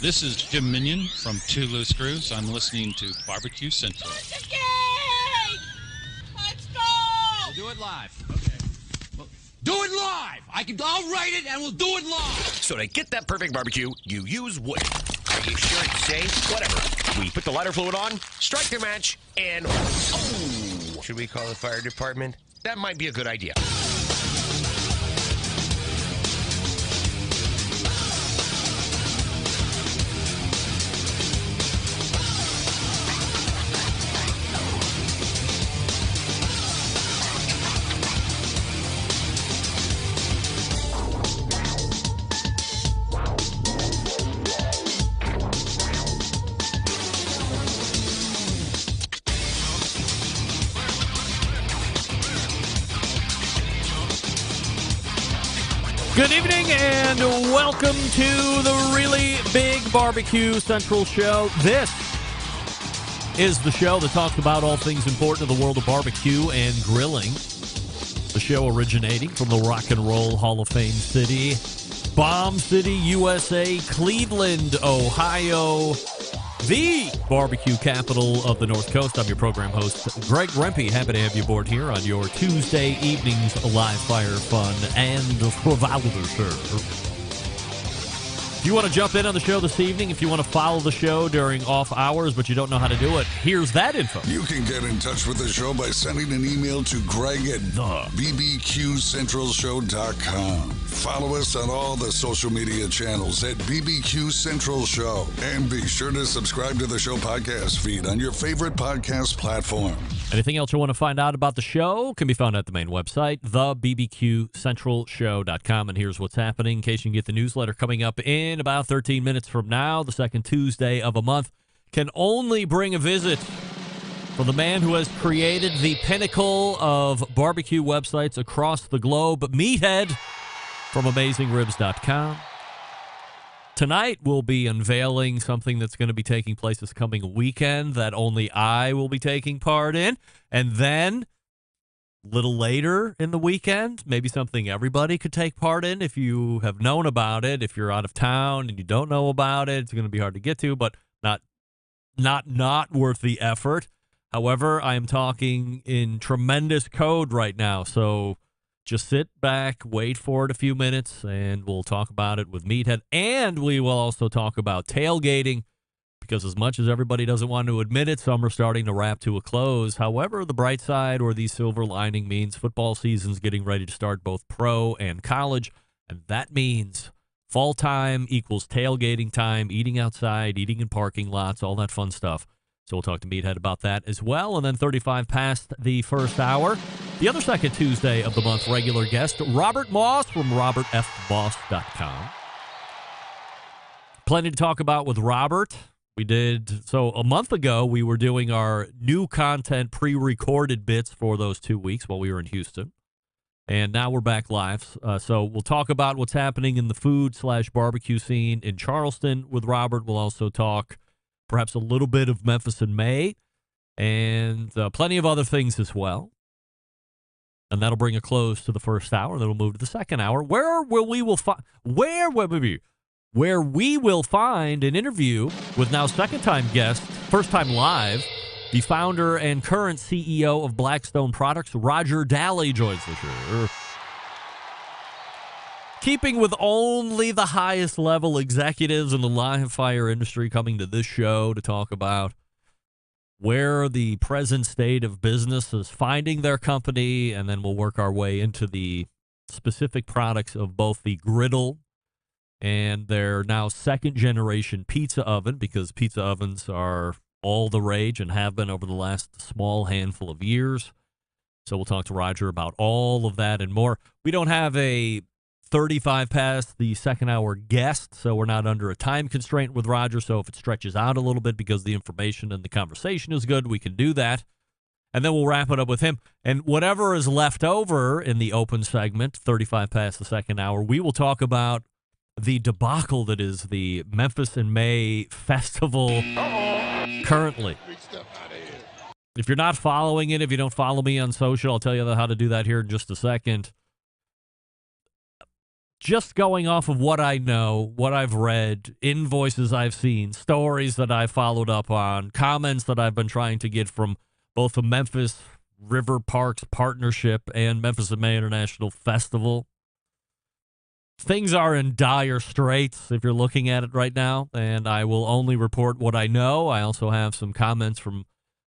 This is Jim Minion from Two Loose Screws. I'm listening to Barbecue Central. Let's go! We'll do it live. Okay. Well, do it live! I'll write it and we'll do it live! So to get that perfect barbecue, you use wood. Are you sure it's safe? Whatever. We put the lighter fluid on, strike the match, and... Oh! Should we call the fire department? That might be a good idea. Good evening and welcome to the Really Big Barbecue Central Show. This is the show that talks about all things important to the world of barbecue and grilling. The show originating from the Rock and Roll Hall of Fame city, Bomb City, USA, Cleveland, Ohio, the barbecue capital of the North Coast. I'm your program host, Greg Rempe. Happy to have you aboard here on your Tuesday evening's live fire fun and frivolity show. If you want to jump in on the show this evening, if you want to follow the show during off hours but you don't know how to do it, here's that info. You can get in touch with the show by sending an email to Greg at BBQCentralShow.com. Follow us on all the social media channels at BBQ Central Show. And be sure to subscribe to the show podcast feed on your favorite podcast platform. Anything else you want to find out about the show can be found at the main website, thebbqcentralshow.com. And here's what's happening in case you can get the newsletter coming up in about 13 minutes from now. The second Tuesday of a month can only bring a visit for the man who has created the pinnacle of barbecue websites across the globe, Meathead from AmazingRibs.com. Tonight we'll be unveiling something that's going to be taking place this coming weekend that only I will be taking part in. And then a little later in the weekend, maybe something everybody could take part in if you have known about it. If you're out of town and you don't know about it, it's going to be hard to get to, but not worth the effort. However, I am talking in tremendous code right now, so just sit back, wait for it a few minutes, and we'll talk about it with Meathead. And we will also talk about tailgating, because as much as everybody doesn't want to admit it, some are starting to wrap to a close. However, the bright side or the silver lining means football season's getting ready to start, both pro and college, and that means fall time equals tailgating time, eating outside, eating in parking lots, all that fun stuff. So we'll talk to Meathead about that as well. And then 35 past the first hour, the other second Tuesday of the month, regular guest, Robert Moss from robertfmoss.com. Plenty to talk about with Robert. So a month ago, we were doing our new content pre-recorded bits for those 2 weeks while we were in Houston. And now we're back live. So we'll talk about what's happening in the food/barbecue scene in Charleston with Robert. We'll also talk perhaps a little bit of Memphis in May, and plenty of other things as well. And that'll bring a close to the first hour. Then we'll move to the second hour, where we will find an interview with now second-time guest, first-time live, the founder and current CEO of Blackstone Products, Roger Dahle, joins the show. Keeping with only the highest level executives in the live fire industry coming to this show to talk about where the present state of business is finding their company, and then we'll work our way into the specific products of both the griddle and their now second-generation pizza oven, because pizza ovens are all the rage and have been over the last small handful of years. So we'll talk to Roger about all of that and more. We don't have a 35 past the second hour guest, so we're not under a time constraint with Roger. So if it stretches out a little bit because the information and the conversation is good, we can do that. And then we'll wrap it up with him. And whatever is left over in the open segment, 35 past the second hour, we will talk about the debacle that is the Memphis in May festival currently. If you're not following it, if you don't follow me on social, I'll tell you how to do that here in just a second. just going off of what I know, what I've read, invoices I've seen, stories that I've followed up on, comments that I've been trying to get from both the Memphis River Parks Partnership and Memphis and May International Festival. Things are in dire straits if you're looking at it right now, and I will only report what I know. I also have some comments from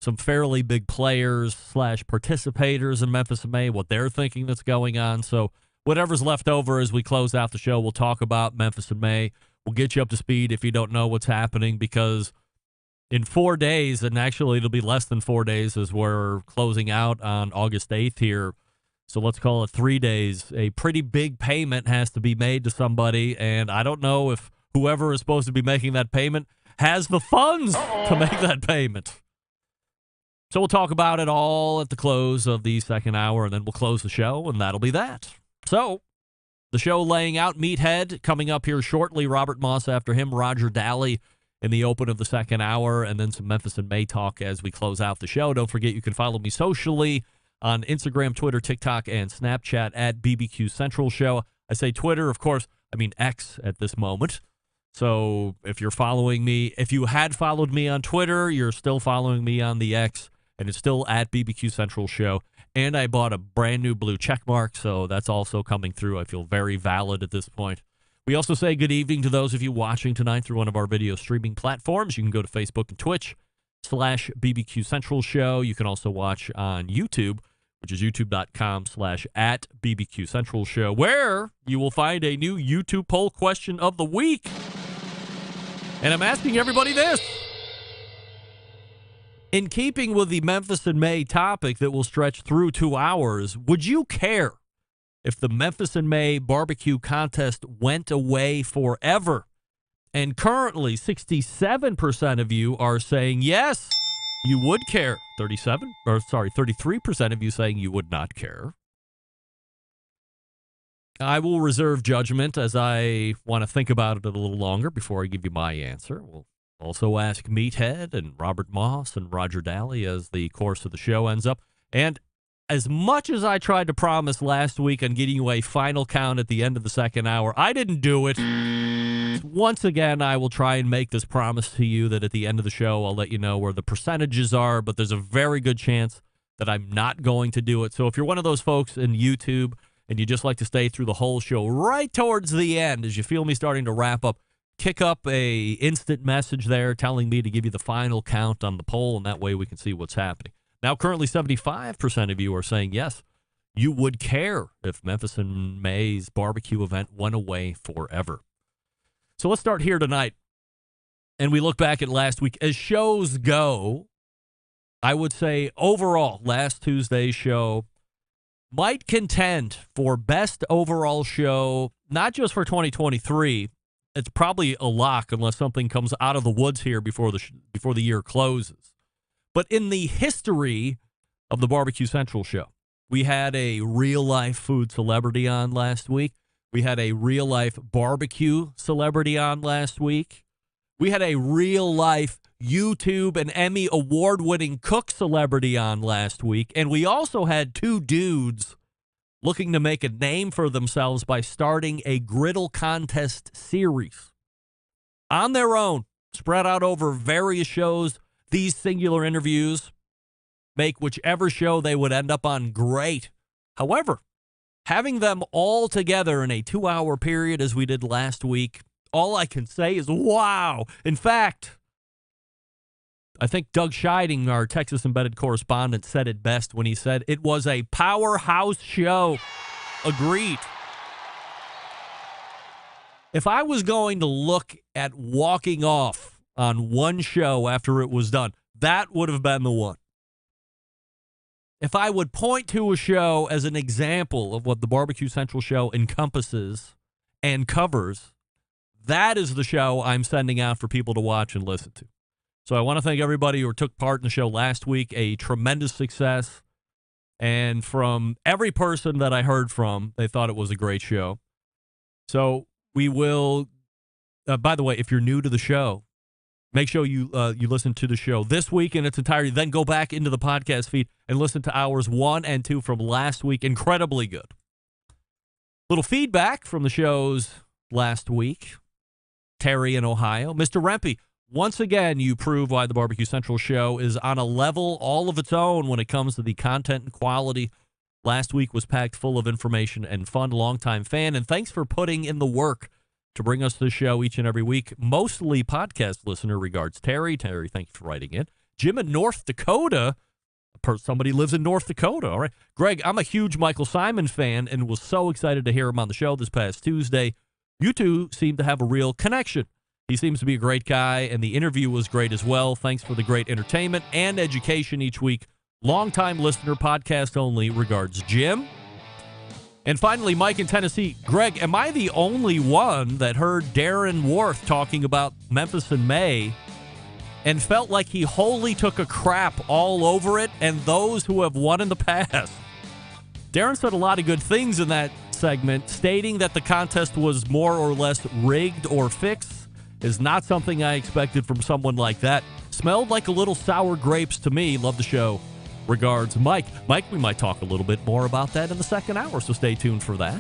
some fairly big players / participators in Memphis and May, what they're thinking that's going on. So whatever's left over as we close out the show, we'll talk about Memphis and May. We'll get you up to speed if you don't know what's happening, because in 4 days, and actually it'll be less than 4 days as we're closing out on August 8th here, so let's call it 3 days, a pretty big payment has to be made to somebody, and I don't know if whoever is supposed to be making that payment has the funds to make that payment. So we'll talk about it all at the close of the second hour, and then we'll close the show, and that'll be that. So the show laying out, Meathead coming up here shortly, Robert Moss after him, Roger Dahle in the open of the second hour, and then some Memphis and May talk as we close out the show. Don't forget you can follow me socially on Instagram, Twitter, TikTok, and Snapchat at BBQ Central Show. I say Twitter, of course, I mean X at this moment. So if you're following me, if you had followed me on Twitter, you're still following me on the X, and it's still at BBQ Central Show. And I bought a brand new blue check mark, so that's also coming through. I feel very valid at this point. We also say good evening to those of you watching tonight through one of our video streaming platforms. You can go to Facebook and Twitch /BBQ Central Show. You can also watch on YouTube, which is youtube.com/@BBQ Central Show, where you will find a new YouTube poll question of the week. And I'm asking everybody this. In keeping with the Memphis and May topic that will stretch through 2 hours, would you care if the Memphis and May barbecue contest went away forever? And currently, 67% of you are saying yes, you would care. 33% of you saying you would not care. I will reserve judgment as I want to think about it a little longer before I give you my answer. We'll also ask Meathead and Robert Moss and Roger Dahle as the course of the show ends up. And as much as I tried to promise last week on getting you a final count at the end of the second hour, I didn't do it. Once again, I will try and make this promise to you that at the end of the show, I'll let you know where the percentages are, but there's a very good chance that I'm not going to do it. So if you're one of those folks in YouTube and you just like to stay through the whole show right towards the end, as you feel me starting to wrap up, kick up a instant message there telling me to give you the final count on the poll, and that way we can see what's happening. Now, currently 75% of you are saying yes, you would care if Memphis and May's barbecue event went away forever. So let's start here tonight, and we look back at last week. As shows go, I would say overall, last Tuesday's show might contend for best overall show, not just for 2023. It's probably a lock unless something comes out of the woods here before the year closes. But in the history of the BBQ Central show, we had a real-life food celebrity on last week. We had a real-life barbecue celebrity on last week. We had a real-life YouTube and Emmy award-winning cook celebrity on last week. And we also had two dudes looking to make a name for themselves by starting a griddle contest series. On their own, spread out over various shows, these singular interviews make whichever show they would end up on great. However, having them all together in a 2-hour period as we did last week, all I can say is wow. In fact, I think Doug Scheiding, our Texas embedded correspondent, said it best when he said it was a powerhouse show. Agreed. If I was going to look at walking off on one show after it was done, that would have been the one. If I would point to a show as an example of what the BBQ Central show encompasses and covers, that is the show I'm sending out for people to watch and listen to. So I want to thank everybody who took part in the show last week. A tremendous success. And from every person that I heard from, they thought it was a great show. So we will, by the way, if you're new to the show, make sure you listen to the show this week in its entirety. Then go back into the podcast feed and listen to hours 1 and 2 from last week. Incredibly good. Little feedback from the shows last week. Terry in Ohio. Mr. Rempe, once again, you prove why the Barbecue Central show is on a level all of its own when it comes to the content and quality. Last week was packed full of information and fun. Longtime fan, and thanks for putting in the work to bring us the show each and every week. Mostly podcast listener. Regards, Terry. Terry, thank you for writing it. Jim in North Dakota. Somebody lives in North Dakota. All right. Greg, I'm a huge Michael Simon fan and was so excited to hear him on the show this past Tuesday. You two seem to have a real connection. He seems to be a great guy, and the interview was great as well. Thanks for the great entertainment and education each week. Longtime listener, podcast only. Regards, Jim. And finally, Mike in Tennessee. Greg, am I the only one that heard Darren Worth talking about Memphis in May and felt like he wholly took a crap all over it and those who have won in the past? Darren said a lot of good things in that segment, stating that the contest was more or less rigged or fixed is not something I expected from someone like that. Smelled like a little sour grapes to me. Love the show. Regards, Mike. Mike, we might talk a little bit more about that in the second hour, so stay tuned for that.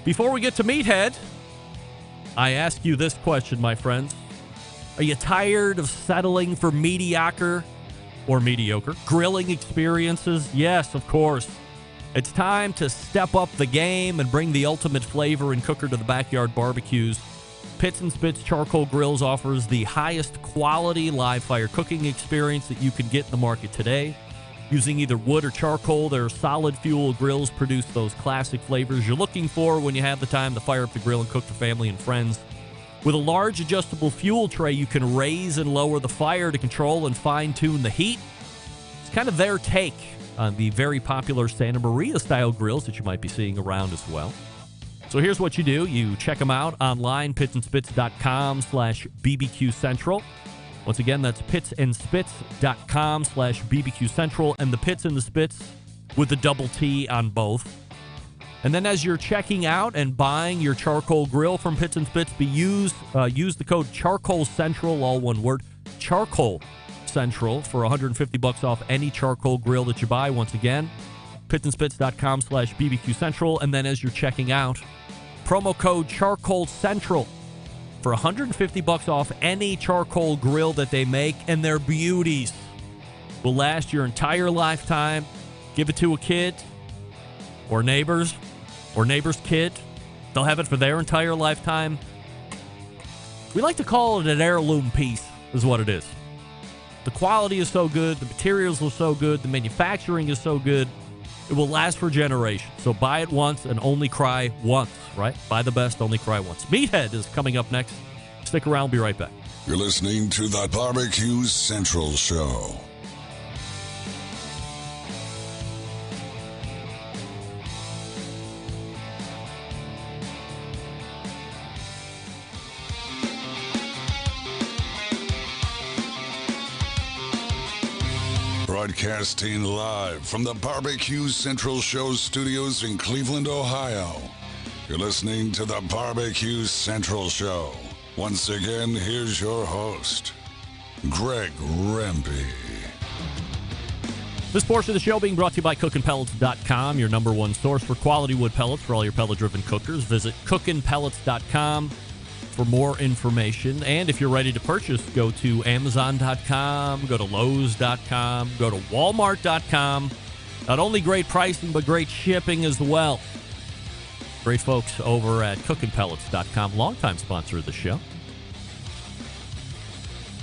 Before we get to Meathead, I ask you this question, my friends. Are you tired of settling for mediocre grilling experiences? Yes, of course. It's time to step up the game and bring the ultimate flavor and cooker to the backyard barbecues. Pits and Spits Charcoal Grills offers the highest quality live fire cooking experience that you can get in the market today. Using either wood or charcoal, their solid fuel grills produce those classic flavors you're looking for when you have the time to fire up the grill and cook for family and friends. With a large adjustable fuel tray, you can raise and lower the fire to control and fine-tune the heat. It's kind of their take on the very popular Santa Maria-style grills that you might be seeing around as well. So here's what you do. You check them out online, pitsandspits.com/BBQ Central. Once again, that's pitsandspits.com/BBQ Central, and the Pits and the Spits with the double T on both. And then as you're checking out and buying your charcoal grill from Pits and Spits, use the code Charcoal Central, all one word, Charcoal Central, for $150 off any charcoal grill that you buy. Once again, pitsandspits.com/BBQ Central. And then as you're checking out, promo code Charcoal Central for $150 off any charcoal grill that they make, and their beauties will last your entire lifetime. Give it to a kid or neighbor's kid. They'll have it for their entire lifetime. We like to call it an heirloom piece, is what it is. The quality is so good, the materials are so good, the manufacturing is so good, it will last for generations. So buy it once and only cry once, right? Buy the best, only cry once. Meathead is coming up next. Stick around, we'll be right back. You're listening to the Barbecue Central Show. Broadcasting live from the Barbecue Central Show studios in Cleveland, Ohio. You're listening to the Barbecue Central Show. Once again, here's your host, Greg Rempe. This portion of the show being brought to you by cookinpellets.com, your number one source for quality wood pellets for all your pellet-driven cookers. Visit cookinpellets.com for more information. And if you're ready to purchase, go to Amazon.com, go to Lowe's.com, go to Walmart.com. Not only great pricing, but great shipping as well. Great folks over at cookinpellets.com, longtime sponsor of the show.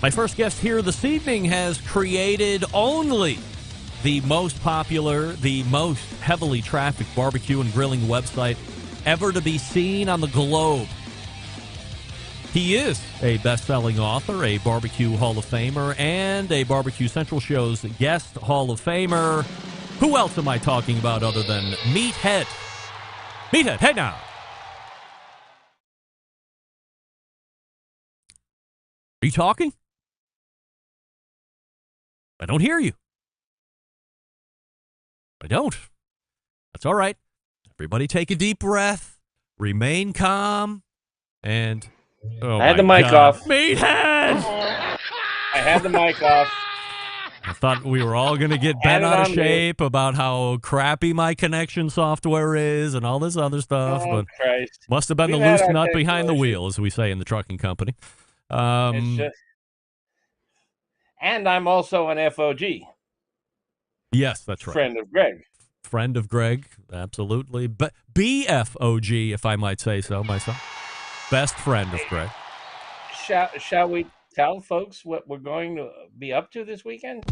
My first guest here this evening has created only the most popular, the most heavily trafficked barbecue and grilling website ever to be seen on the globe. He is a best-selling author, a Barbecue Hall of Famer, and a Barbecue Central Show's guest Hall of Famer. Who else am I talking about other than Meathead? Meathead, hey now. Are you talking? I don't hear you. I don't. That's all right. Everybody take a deep breath, remain calm, and... Oh, I had the mic off. Meathead! I had the mic off. I thought we were all going to get bent out of shape about how crappy my connection software is and all this other stuff, but Christ. must have been the loose nut behind the wheel, as we say in the trucking company. It's just, and I'm also an FOG. Yes, that's right. Friend of Greg. Friend of Greg, absolutely. But BFOG, if I might say so myself. Best friend of Greg. Shall we tell folks what we're going to be up to this weekend?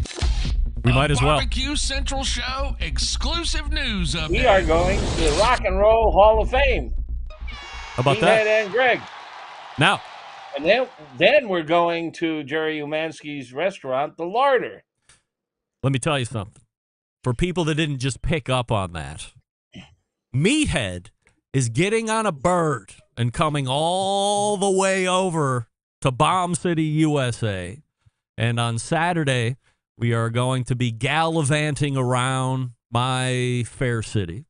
We might as well. BBQ Central Show exclusive news update. We are going to the Rock and Roll Hall of Fame. How about that? Meathead and Greg. Now. And then we're going to Jerry Umansky's restaurant, The Larder. Let me tell you something. For people that didn't just pick up on that, Meathead is getting on a bird and coming all the way over to Bomb City, USA. And on Saturday, we are going to be gallivanting around my fair city,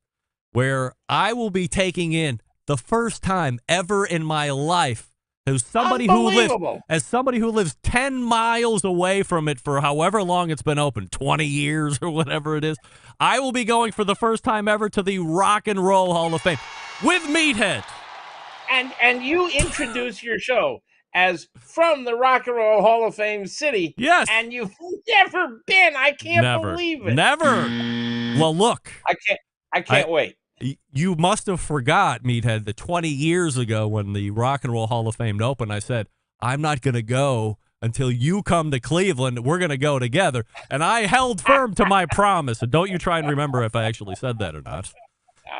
where I will be taking in the first time ever in my life as somebody who lives 10 miles away from it for however long it's been open, 20 years or whatever it is. I will be going for the first time ever to the Rock and Roll Hall of Fame with Meathead. And you introduce your show as from the Rock and Roll Hall of Fame city. Yes. And you've never been. I can't believe it. Never. Well, look. I can't wait. You must have forgot, Meathead, that 20 years ago when the Rock and Roll Hall of Fame opened, I said, I'm not going to go until you come to Cleveland. We're going to go together. And I held firm to my promise. And don't you try and remember if I actually said that or not,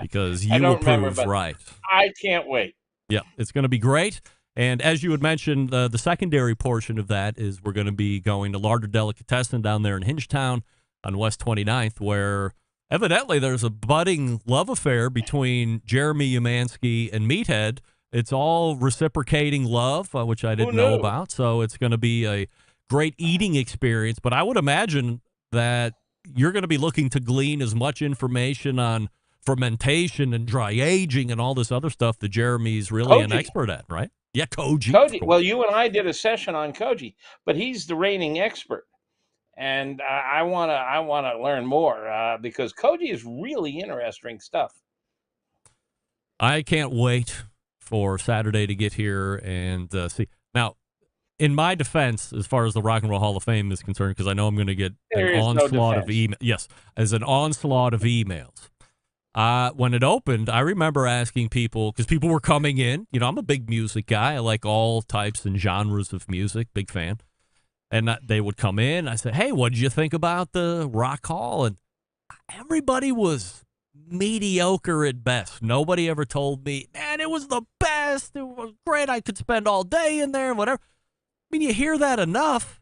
because you will prove right. I can't wait. Yeah, it's going to be great. And as you had mentioned, the secondary portion of that is we're going to be going to Larder Delicatessen down there in Hingetown on West 29th, where evidently there's a budding love affair between Jeremy Umansky and Meathead. It's all reciprocating love, which I didn't know about. So it's going to be a great eating experience. But I would imagine that you're going to be looking to glean as much information on fermentation and dry aging and all this other stuff that Jeremy's really an expert at, right? Yeah, Koji. Well, you and I did a session on Koji, but he's the reigning expert. And I want to learn more because Koji is really interesting stuff. I can't wait for Saturday to get here and see. Now, in my defense, as far as the Rock and Roll Hall of Fame is concerned, because I know I'm going to get an onslaught of emails. Yes, as an onslaught of emails. When it opened, I remember asking people, because people were coming in. You know, I'm a big music guy. I like all types and genres of music. Big fan. And they would come in. I said, hey, what did you think about the Rock Hall? And everybody was mediocre at best. Nobody ever told me, man, it was the best. It was great. I could spend all day in there and whatever. I mean, you hear that enough.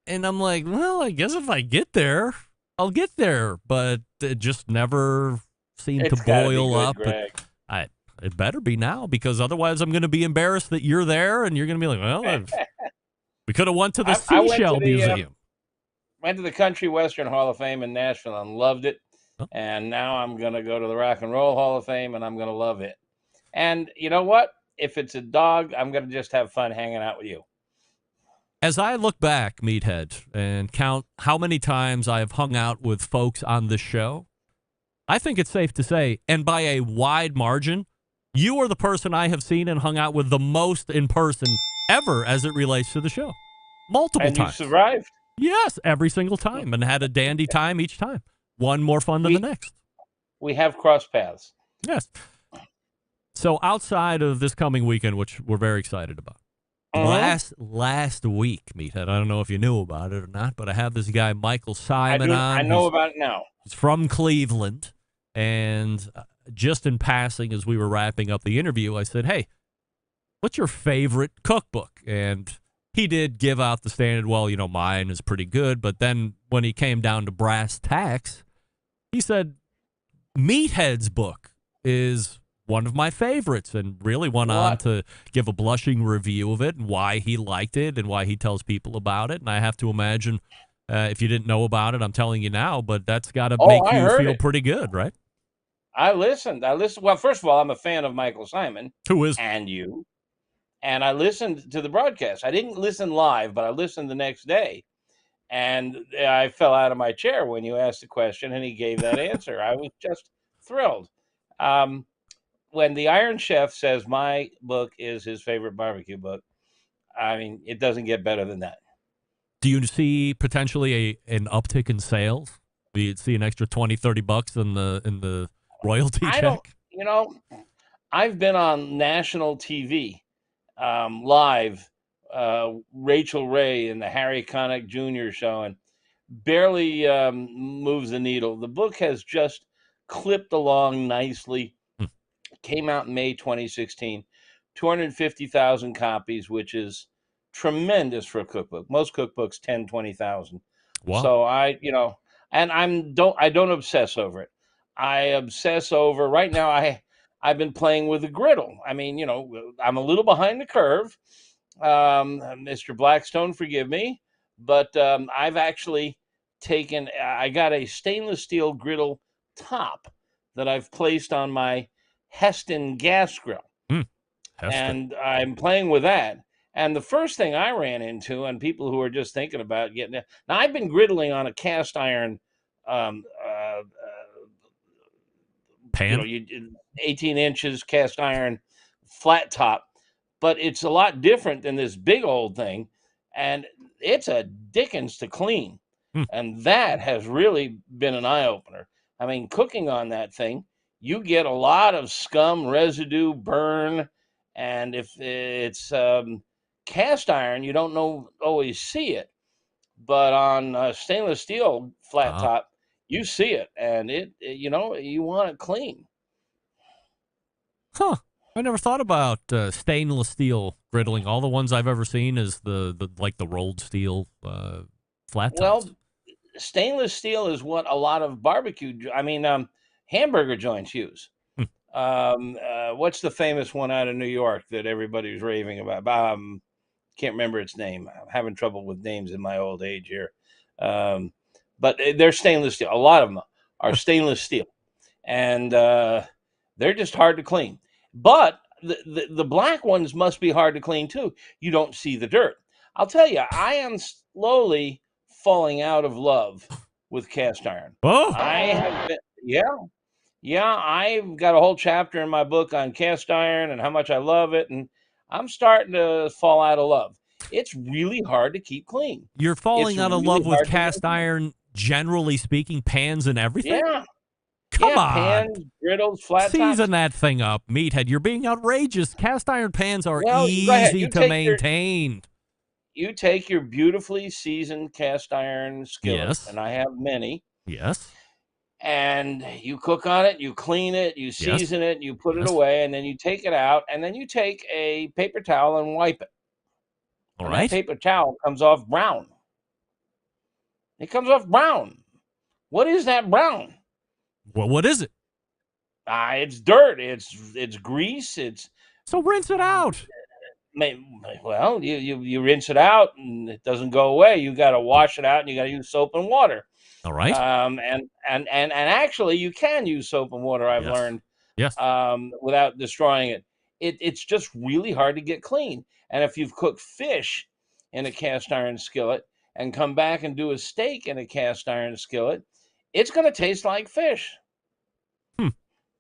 And I'm like, well, I guess if I get there, I'll get there. But it just never seemed to boil up. It better be now, because otherwise I'm going to be embarrassed that you're there and you're going to be like, well, we could have went to the Seashell Museum. Went to the Country Western Hall of Fame in Nashville and loved it. Oh. And now I'm going to go to the Rock and Roll Hall of Fame and I'm going to love it. And you know what? If it's a dog, I'm going to just have fun hanging out with you. As I look back, Meathead, and count how many times I have hung out with folks on this show, I think it's safe to say, and by a wide margin, you are the person I have seen and hung out with the most in person ever as it relates to the show. Multiple times. And you survived? Yes, every single time, and had a dandy time each time. One more fun than the next. We have crossed paths. Yes. So outside of this coming weekend, which we're very excited about, last week, Meathead, I don't know if you knew about it or not, but I have this guy, Michael Simon, on. I know about it now. He's from Cleveland, and just in passing, as we were wrapping up the interview, I said, hey, what's your favorite cookbook? And he did give out the standard, well, you know, mine is pretty good. But then when he came down to brass tacks, he said, Meathead's book is one of my favorites, and really went on to give a blushing review of it and why he liked it and why he tells people about it. And I have to imagine, if you didn't know about it, I'm telling you now, but that's got to make you feel pretty good, right? I listened. Well, first of all, I'm a fan of Michael Simon. Who is? And you. And I listened to the broadcast. I didn't listen live, but I listened the next day. And I fell out of my chair when you asked the question, and he gave that answer. I was just thrilled. When the Iron Chef says my book is his favorite barbecue book, I mean, it doesn't get better than that. Do you see potentially an uptick in sales? Do you see an extra $20-$30 in the royalty I check? don't, you know, I've been on national TV live, Rachel Ray and the Harry Connick Jr. show, and barely moves the needle. The book has just clipped along nicely. Came out in May 2016, 250,000 copies, which is tremendous for a cookbook. Most cookbooks 10, 20,000. Wow. So and I don't obsess over it. I obsess over right now. I've been playing with the griddle. I mean, I'm a little behind the curve. Mr. Blackstone, forgive me, but I've actually I got a stainless steel griddle top that I've placed on my Heston gas grill. And I'm playing with that. And the first thing I ran into, and people who are just thinking about getting it, now I've been griddling on a cast iron pan, 18 inches cast iron flat top, but it's a lot different than this big old thing, and it's a dickens to clean. And that has really been an eye-opener. I mean, cooking on that thing, you get a lot of scum, residue, burn, and if it's cast iron, you don't always see it. But on stainless steel flat top, you see it, and you want it clean. Huh. I never thought about stainless steel griddling. All the ones I've ever seen is the rolled steel flat tops. Well, stainless steel is what a lot of hamburger joints use. What's the famous one out of New York that everybody's raving about? Can't remember its name. I'm having trouble with names in my old age here. But they're stainless steel. A lot of them are stainless steel, and they're just hard to clean. But the black ones must be hard to clean too. You don't see the dirt. I'll tell you, I am slowly falling out of love with cast iron. Oh, I have been, yeah. I've got a whole chapter in my book on cast iron and how much I love it, and I'm starting to fall out of love. It's really hard to keep clean. You're falling out of love with cast iron, generally speaking, pans and everything? Yeah. Come on. Pans, griddles, flat tops. Season that thing up, Meathead. You're being outrageous. Cast iron pans are go ahead. easy to maintain. You take your beautifully seasoned cast iron skillet, Yes. and I have many. Yes. And you cook on it, you clean it, you season it, you put it away, and then you take it out, and then you take a paper towel and wipe it. All and right. That paper towel comes off brown. It comes off brown. What is that brown? Well, what is it? It's dirt. It's grease. So rinse it out. Well, you rinse it out and it doesn't go away. You got to wash it out and you got to use soap and water. All right. And actually you can use soap and water. I've learned. Yes. Without destroying it. It's just really hard to get clean. And if you've cooked fish in a cast iron skillet and come back and do a steak in a cast iron skillet, it's going to taste like fish.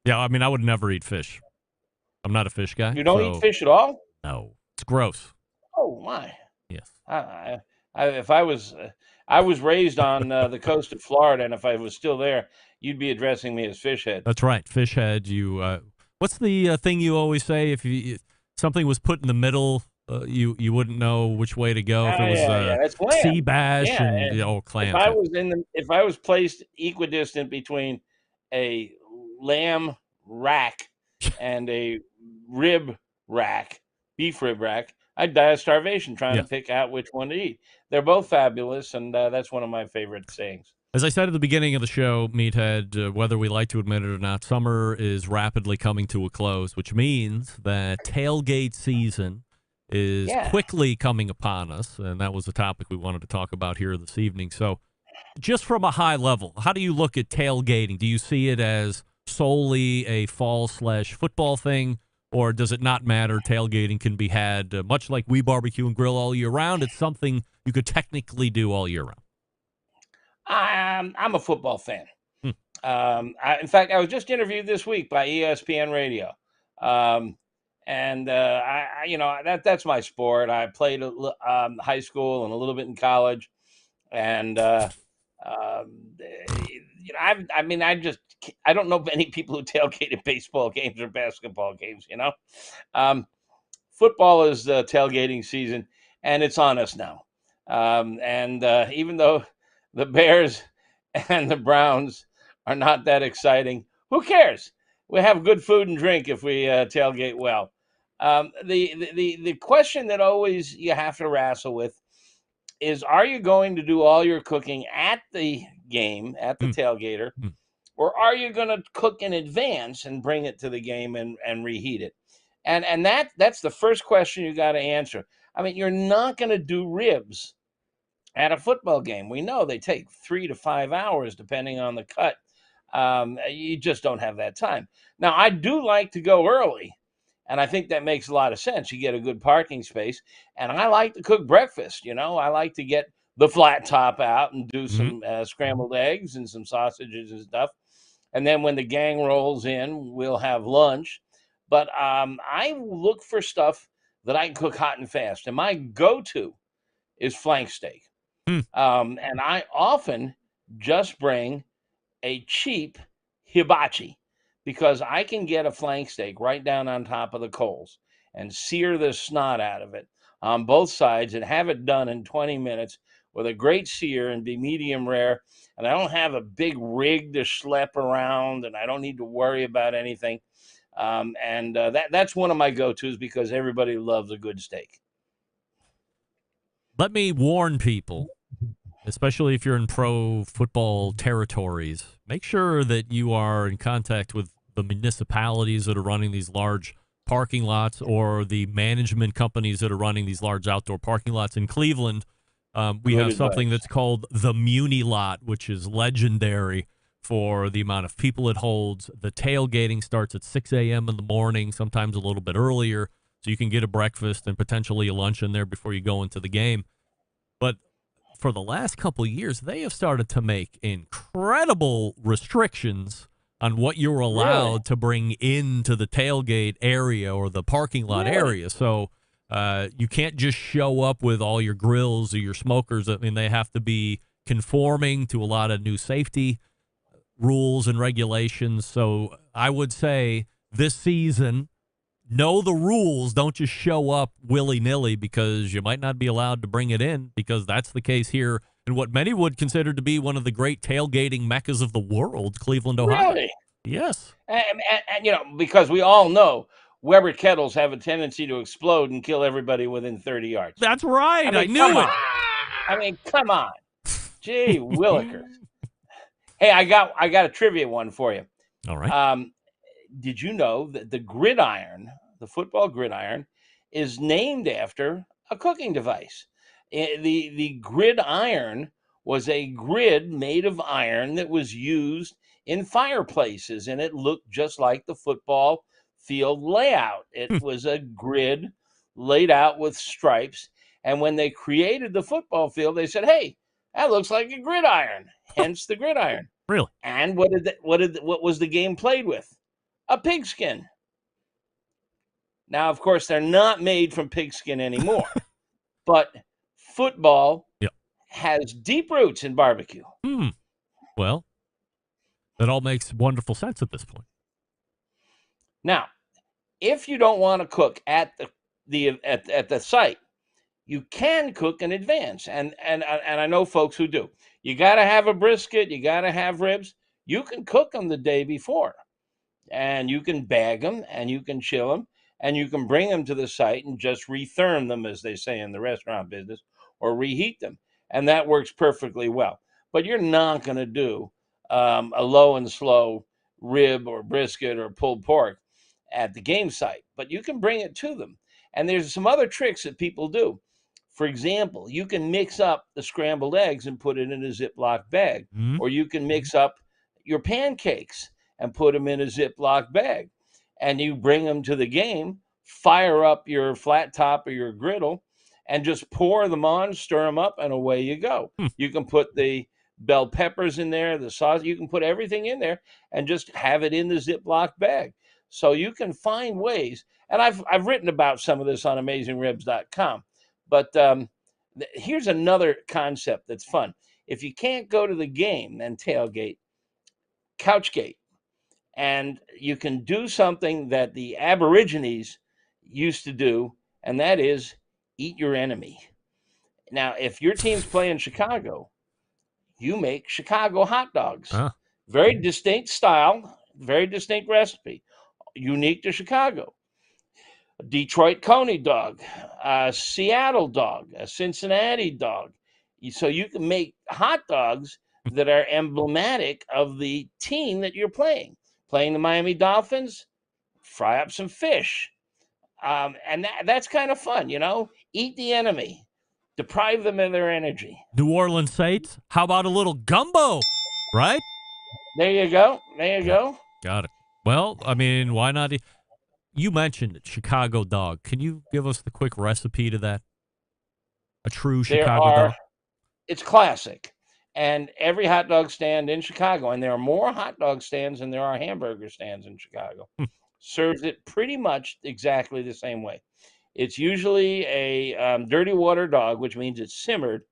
Yeah, I mean, I would never eat fish. I'm not a fish guy. You don't eat fish at all? No, it's gross. Oh my! Yes. I was raised on the coast of Florida, and if I was still there, you'd be addressing me as fish head. That's right, fish head. You. What's the thing you always say? If something was put in the middle, you wouldn't know which way to go. If it was sea bass and clams. If I was placed equidistant between a lamb rack and a beef rib rack, I'd die of starvation trying to pick out which one to eat. They're both fabulous, and that's one of my favorite sayings. As I said at the beginning of the show, Meathead, whether we like to admit it or not, summer is rapidly coming to a close, which means that tailgate season is quickly coming upon us, and that was the topic we wanted to talk about here this evening. So just from a high level, how do you look at tailgating? Do you see it as solely a fall/football thing, or does it not matter? Tailgating can be had much like we barbecue and grill all year round. It's something you could technically do all year round. I'm a football fan. Hmm. In fact, I was just interviewed this week by ESPN Radio, and that's my sport. I played high school and a little bit in college, and I don't know many people who tailgate at baseball games or basketball games. Football is tailgating season, and it's on us now. And even though the Bears and the Browns are not that exciting, who cares? We have good food and drink if we tailgate well. The question that always you have to wrestle with is, are you going to do all your cooking at the game, at the tailgater, or are you going to cook in advance and bring it to the game and reheat it? And that's the first question you got to answer. I mean, you're not going to do ribs at a football game. We know they take 3 to 5 hours depending on the cut. You just don't have that time. Now, I do like to go early, and I think that makes a lot of sense. You get a good parking space, and I like to cook breakfast. I like to get the flat top out and do some scrambled eggs and some sausages and stuff. And then when the gang rolls in, we'll have lunch. But I look for stuff that I can cook hot and fast. And my go-to is flank steak. And I often just bring a cheap hibachi, because I can get a flank steak right down on top of the coals and sear the snot out of it on both sides and have it done in 20 minutes with a great sear and be medium rare. And I don't have a big rig to schlep around, and I don't need to worry about anything. That's one of my go-tos because everybody loves a good steak. Let me warn people, especially if you're in pro football territories, make sure that you are in contact with the municipalities that are running these large parking lots, or the management companies that are running these large outdoor parking lots. In Cleveland, we have something that's called the Muni Lot, which is legendary for the amount of people it holds. The tailgating starts at 6 a.m. in the morning, sometimes a little bit earlier, so you can get a breakfast and potentially a lunch in there before you go into the game. But for the last couple of years, they have started to make incredible restrictions on what you're allowed to bring into the tailgate area or the parking lot area. So you can't just show up with all your grills or your smokers. I mean, they have to be conforming to a lot of new safety rules and regulations. So I would say this season, know the rules. Don't just show up willy-nilly, because you might not be allowed to bring it in, because that's the case here in what many would consider to be one of the great tailgating meccas of the world, Cleveland, Ohio. Really? Yes. And because we all know Weber kettles have a tendency to explode and kill everybody within 30 yards. That's right. I knew come it. On. I mean, come on. Gee willikers. Hey, I got a trivia one for you. All right. Did you know that the gridiron, the football gridiron, is named after a cooking device? The gridiron was a grid made of iron that was used in fireplaces, and it looked just like the football field layout. It was a grid laid out with stripes, and when they created the football field, they said, "Hey, that looks like a gridiron," hence the gridiron. Really? And what was the game played with? A pigskin. Now, of course, they're not made from pigskin anymore, but football has deep roots in barbecue. Well, that all makes wonderful sense at this point. Now, if you don't want to cook at the site, you can cook in advance, and I know folks who do. You got to have a brisket, you got to have ribs. You can cook them the day before, and you can bag them, and you can chill them, and you can bring them to the site and just retherm them, as they say in the restaurant business, or reheat them, and that works perfectly well. But you're not going to do a low and slow rib or brisket or pulled pork at the game site, but you can bring it to them. And there's some other tricks that people do. For example, you can mix up the scrambled eggs and put it in a Ziploc bag, or you can mix up your pancakes and put them in a Ziploc bag, and you bring them to the game, fire up your flat top or your griddle, and just pour them on, stir them up, and away you go. You can put the bell peppers in there, the sauce. You can put everything in there and just have it in the Ziploc bag. So you can find ways. And I've written about some of this on AmazingRibs.com. But here's another concept that's fun. If you can't go to the game and tailgate, couchgate. And you can do something that the Aborigines used to do, and that is eat your enemy. Now, if your team's playing Chicago, you make Chicago hot dogs. Very distinct style, very distinct recipe, unique to Chicago. A Detroit Coney dog, a Seattle dog, a Cincinnati dog. So you can make hot dogs that are emblematic of the team that you're playing. Playing the Miami Dolphins, fry up some fish. And that's kind of fun, you know? Eat the enemy. Deprive them of their energy. New Orleans Saints, how about a little gumbo, right? There you go. There you go. Got it. Well, I mean, why not? You mentioned Chicago dog. Can you give us the quick recipe to that? A true Chicago dog? It's classic. And every hot dog stand in Chicago, and there are more hot dog stands than there are hamburger stands in Chicago, serves it pretty much exactly the same way. It's usually a dirty water dog, which means it's simmered,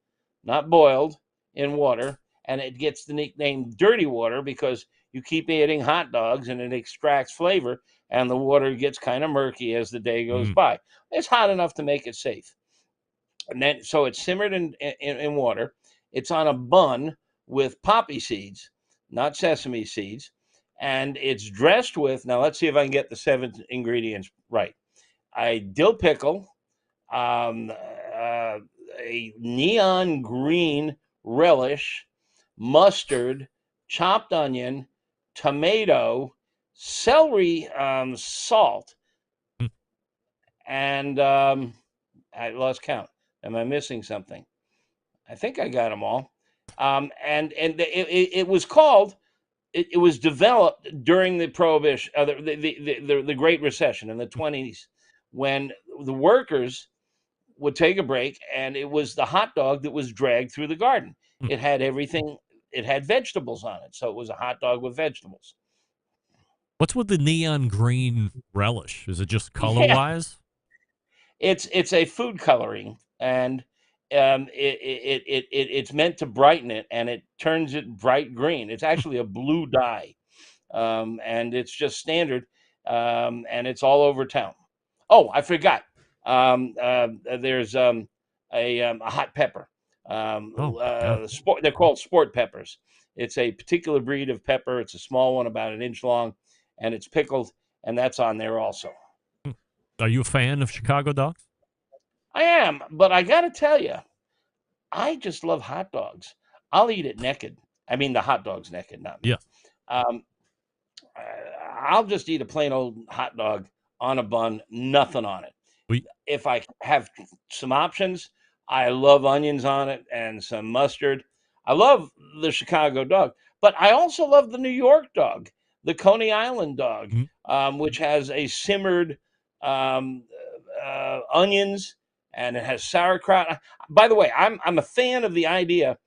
not boiled, in water. And it gets the nickname dirty water because you keep eating hot dogs and it extracts flavor, and the water gets kind of murky as the day goes by. It's hot enough to make it safe. And then, so it's simmered in water. It's on a bun with poppy seeds, not sesame seeds. And it's dressed with, now let's see if I can get the 7 ingredients right. A dill pickle, a neon green relish, mustard, chopped onion, tomato, celery, salt, and I lost count. Am I missing something? I think I got them all. And it was called. It was developed during the Prohibition, the Great Recession in the 1920s, when the workers would take a break, and it was the hot dog that was dragged through the garden. It had everything. It had vegetables on it, so it was a hot dog with vegetables. What's with the neon green relish? Is it just color-wise? Yeah. It's a food coloring, and it's meant to brighten it, and it turns it bright green. It's actually a blue dye, and it's just standard, and it's all over town. Oh, I forgot. There's a hot pepper. They're called sport peppers. It's a particular breed of pepper. It's a small one, about an inch long, and it's pickled, and that's on there also. Are you a fan of Chicago dogs? I am, but I got to tell you, I just love hot dogs. I'll eat it naked. I mean, the hot dog's naked, not me. Yeah. I'll just eat a plain old hot dog on a bun, nothing on it. If I have some options, I love onions on it and some mustard. I love the Chicago dog, but I also love the New York dog, the Coney Island dog, which has a simmered onions, and it has sauerkraut. By the way, I'm a fan of the idea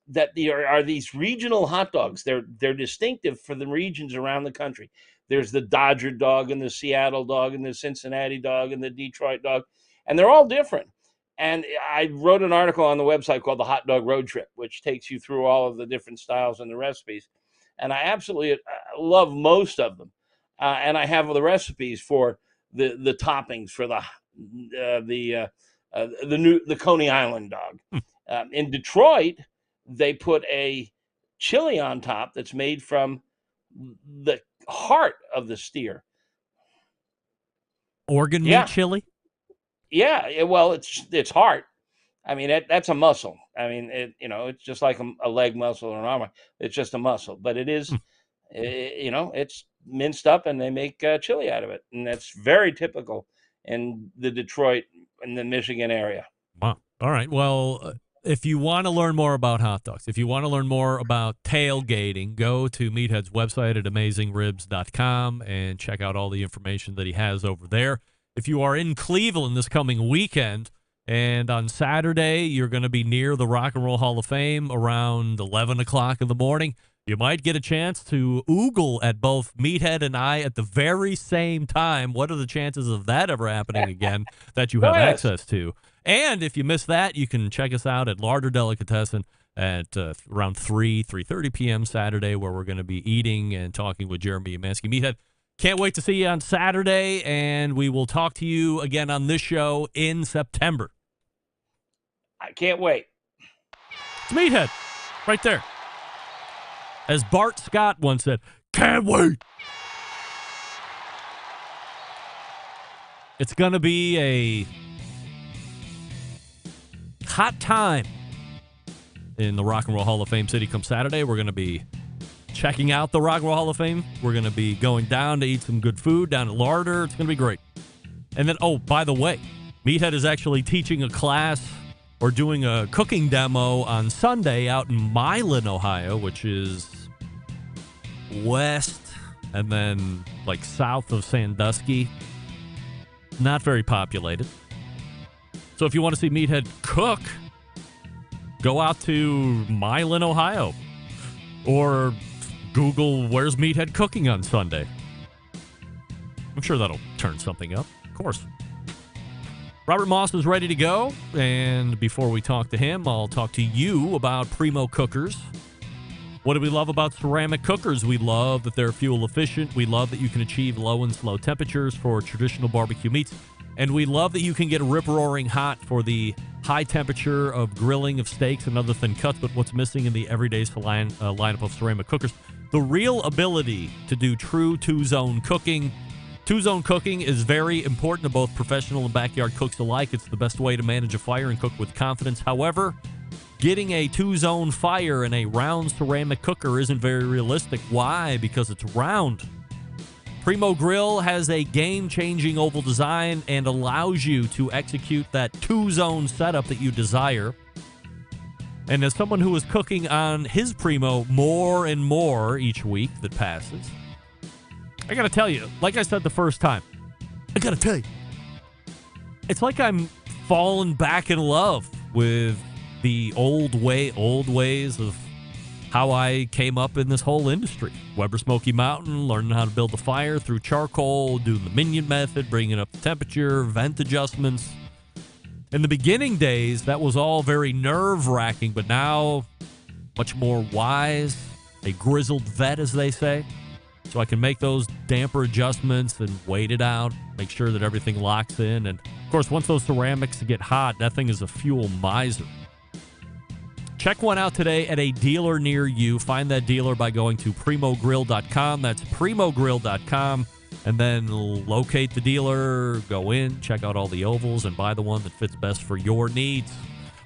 that there are these regional hot dogs. They're distinctive for the regions around the country. There's the Dodger dog and the Seattle dog and the Cincinnati dog and the Detroit dog, and they're all different. And I wrote an article on the website called The Hot Dog Road Trip, which takes you through all of the different styles and the recipes. And I absolutely love most of them. And I have the recipes for the toppings for the Coney Island dog. In Detroit, they put a chili on top that's made from the heart of the steer. Organ meat chili? Yeah, well, it's heart. I mean, that's a muscle. I mean, it's just like a leg muscle or an arm. It's just a muscle, but it is, it's minced up, and they make chili out of it, and that's very typical in the Detroit and the Michigan area. Wow. All right. Well, if you want to learn more about hot dogs, if you want to learn more about tailgating, go to Meathead's website at AmazingRibs.com and check out all the information that he has over there. If you are in Cleveland this coming weekend, And on Saturday, you're going to be near the Rock and Roll Hall of Fame around 11 o'clock in the morning. You might get a chance to oogle at both Meathead and I at the very same time. What are the chances of that ever happening again that you have access to? And if you miss that, you can check us out at Larder Delicatessen at around 3:30 p.m. Saturday, where we're going to be eating and talking with Jeremy Umansky. Meathead, can't wait to see you on Saturday, and we will talk to you again on this show in September. I can't wait. It's Meathead, right there. As Bart Scott once said, can't wait. It's going to be a hot time in the Rock and Roll Hall of Fame city come Saturday. We're going to be checking out the Rock and Roll Hall of Fame. We're going to be going down to eat some good food down at Larder. It's going to be great. And then, oh, by the way, Meathead is actually teaching a class or doing a cooking demo on Sunday out in Milan, Ohio, which is west and then like south of Sandusky. Not very populated. So if you want to see Meathead cook, go out to Milan, Ohio, or Google where's Meathead cooking on Sunday. I'm sure that'll turn something up, of course. Robert Moss is ready to go, and before we talk to him, I'll talk to you about Primo cookers. What do we love about ceramic cookers? We love that they're fuel efficient. We love that you can achieve low and slow temperatures for traditional barbecue meats. And we love that you can get rip-roaring hot for the high temperature of grilling of steaks and other thin cuts. But what's missing in the everyday lineup of ceramic cookers? The real ability to do true two-zone cooking. Two-zone cooking is very important to both professional and backyard cooks alike. It's the best way to manage a fire and cook with confidence. However, getting a two-zone fire in a round ceramic cooker isn't very realistic. Why? Because it's round. Primo Grill has a game-changing oval design and allows you to execute that two-zone setup that you desire. And as someone who is cooking on his Primo more and more each week that passes, I got to tell you, like I said the first time, I got to tell you, it's like I'm falling back in love with the old ways of how I came up in this whole industry. Weber Smoky Mountain, learning how to build a fire through charcoal, doing the minion method, bringing up the temperature, vent adjustments. In the beginning days, that was all very nerve-wracking, but now much more wise, a grizzled vet, as they say. So I can make those damper adjustments and wait it out, make sure that everything locks in. And, of course, once those ceramics get hot, that thing is a fuel miser. Check one out today at a dealer near you. Find that dealer by going to primogrill.com. That's primogrill.com. And then locate the dealer, go in, check out all the ovals, and buy the one that fits best for your needs.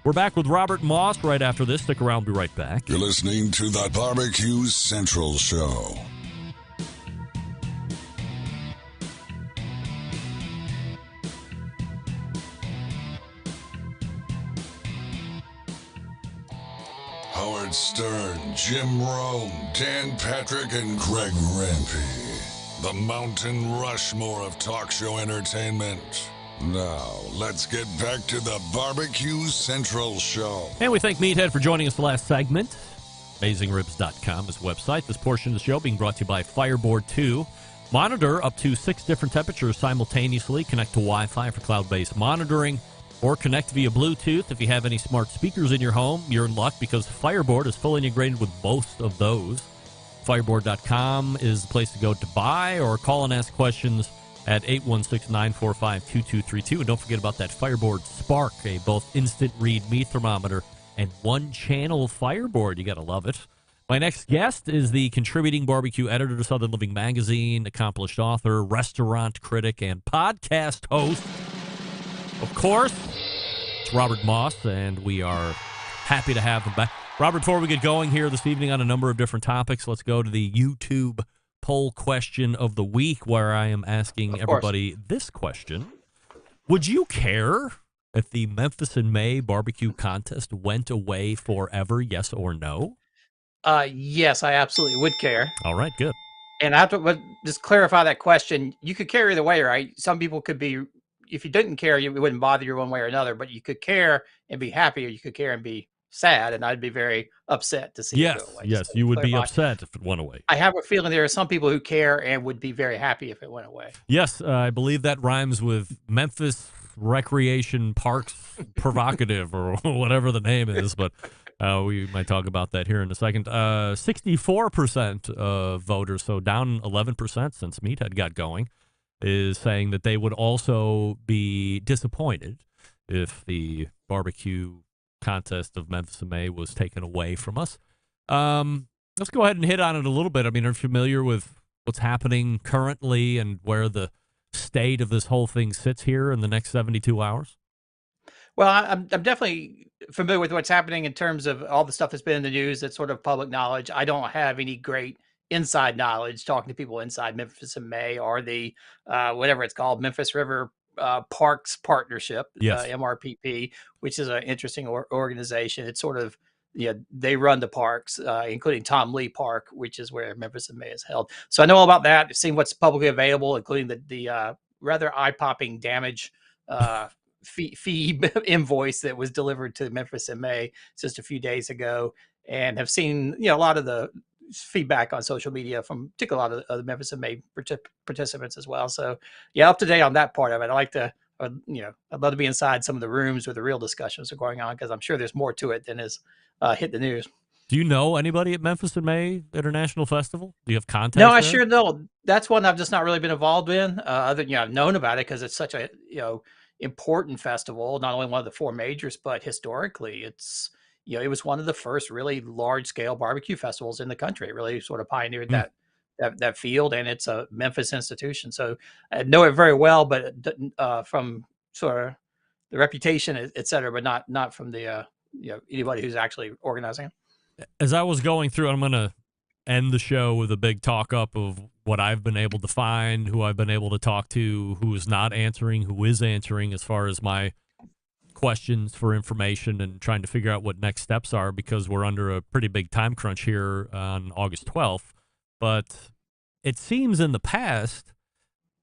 We're back with Robert Moss right after this. Stick around. We'll be right back. You're listening to the Barbecue Central Show. Howard Stern, Jim Rome, Dan Patrick, and Greg Rempe. The Mountain Rushmore of talk show entertainment. Now, let's get back to the Barbecue Central Show. And we thank Meathead for joining us the last segment. AmazingRibs.com is the website. This portion of the show being brought to you by Fireboard 2. Monitor up to 6 different temperatures simultaneously. Connect to Wi-Fi for cloud-based monitoring. Or connect via Bluetooth. If you have any smart speakers in your home, you're in luck because Fireboard is fully integrated with most of those. Fireboard.com is the place to go to buy or call and ask questions at 816-945-2232. And don't forget about that Fireboard Spark, a both instant read meat thermometer and one-channel Fireboard. You got to love it. My next guest is the contributing barbecue editor to Southern Living Magazine, accomplished author, restaurant critic, and podcast host. Of course, it's Robert Moss, and we are happy to have him back. Robert, before we get going here this evening on a number of different topics, let's go to the YouTube poll question of the week, where I am asking everybody this question. Would you care if the Memphis in May barbecue contest went away forever, yes or no? Yes, I absolutely would care. All right, good. And I have to just clarify that question. You could care either way, right? Some people could be, if you didn't care, it wouldn't bother you one way or another. But you could care and be happy, or you could care and be sad, and I'd be very upset to see it go away. Yes, So you would be clarify. upset if it went away. I have a feeling there are some people who care and would be very happy if it went away. Yes, I believe that rhymes with Memphis Recreation Parks Provocative or whatever the name is, but we might talk about that here in a second. 64% of voters, so down 11% since Meathead got going, is saying that they would also be disappointed if the barbecue contest of Memphis and May was taken away from us. Let's go ahead and hit on it a little bit. I mean, are you familiar with what's happening currently and where the state of this whole thing sits here in the next 72 hours? Well, I'm definitely familiar with what's happening in terms of all the stuff that's been in the news. That's sort of public knowledge. I don't have any great inside knowledge talking to people inside Memphis and May or the whatever it's called, Memphis River Parks Partnership, Yes. MRPP, which is an interesting organization. It's sort of, they run the parks, including Tom Lee Park, which is where Memphis and May is held. So I know all about that. I've seen what's publicly available, including the rather eye-popping damage fee invoice that was delivered to Memphis and May just a few days ago, and have seen a lot of the feedback on social media from particularly a lot of the Memphis and May participants as well. So yeah, up to date on that part of it. I like to, I'd love to be inside some of the rooms where the real discussions are going on, because I'm sure there's more to it than is hit the news. Do you know anybody at Memphis and May International Festival? Do you have contacts? No, I there? sure don't. That's one I've just not really been involved in. Other than, I've known about it because it's such a, important festival, not only one of the four majors, but historically it's, it was one of the first really large scale barbecue festivals in the country. It really sort of pioneered that field, and it's a Memphis institution. So I know it very well, but from sort of the reputation, et cetera, but not from the, anybody who's actually organizing it. As I was going through, I'm going to end the show with a big talk up of what I've been able to find, who I've been able to talk to, who is not answering, who is answering, as far as my questions for information and trying to figure out what next steps are, because we're under a pretty big time crunch here on August 12th. But it seems in the past,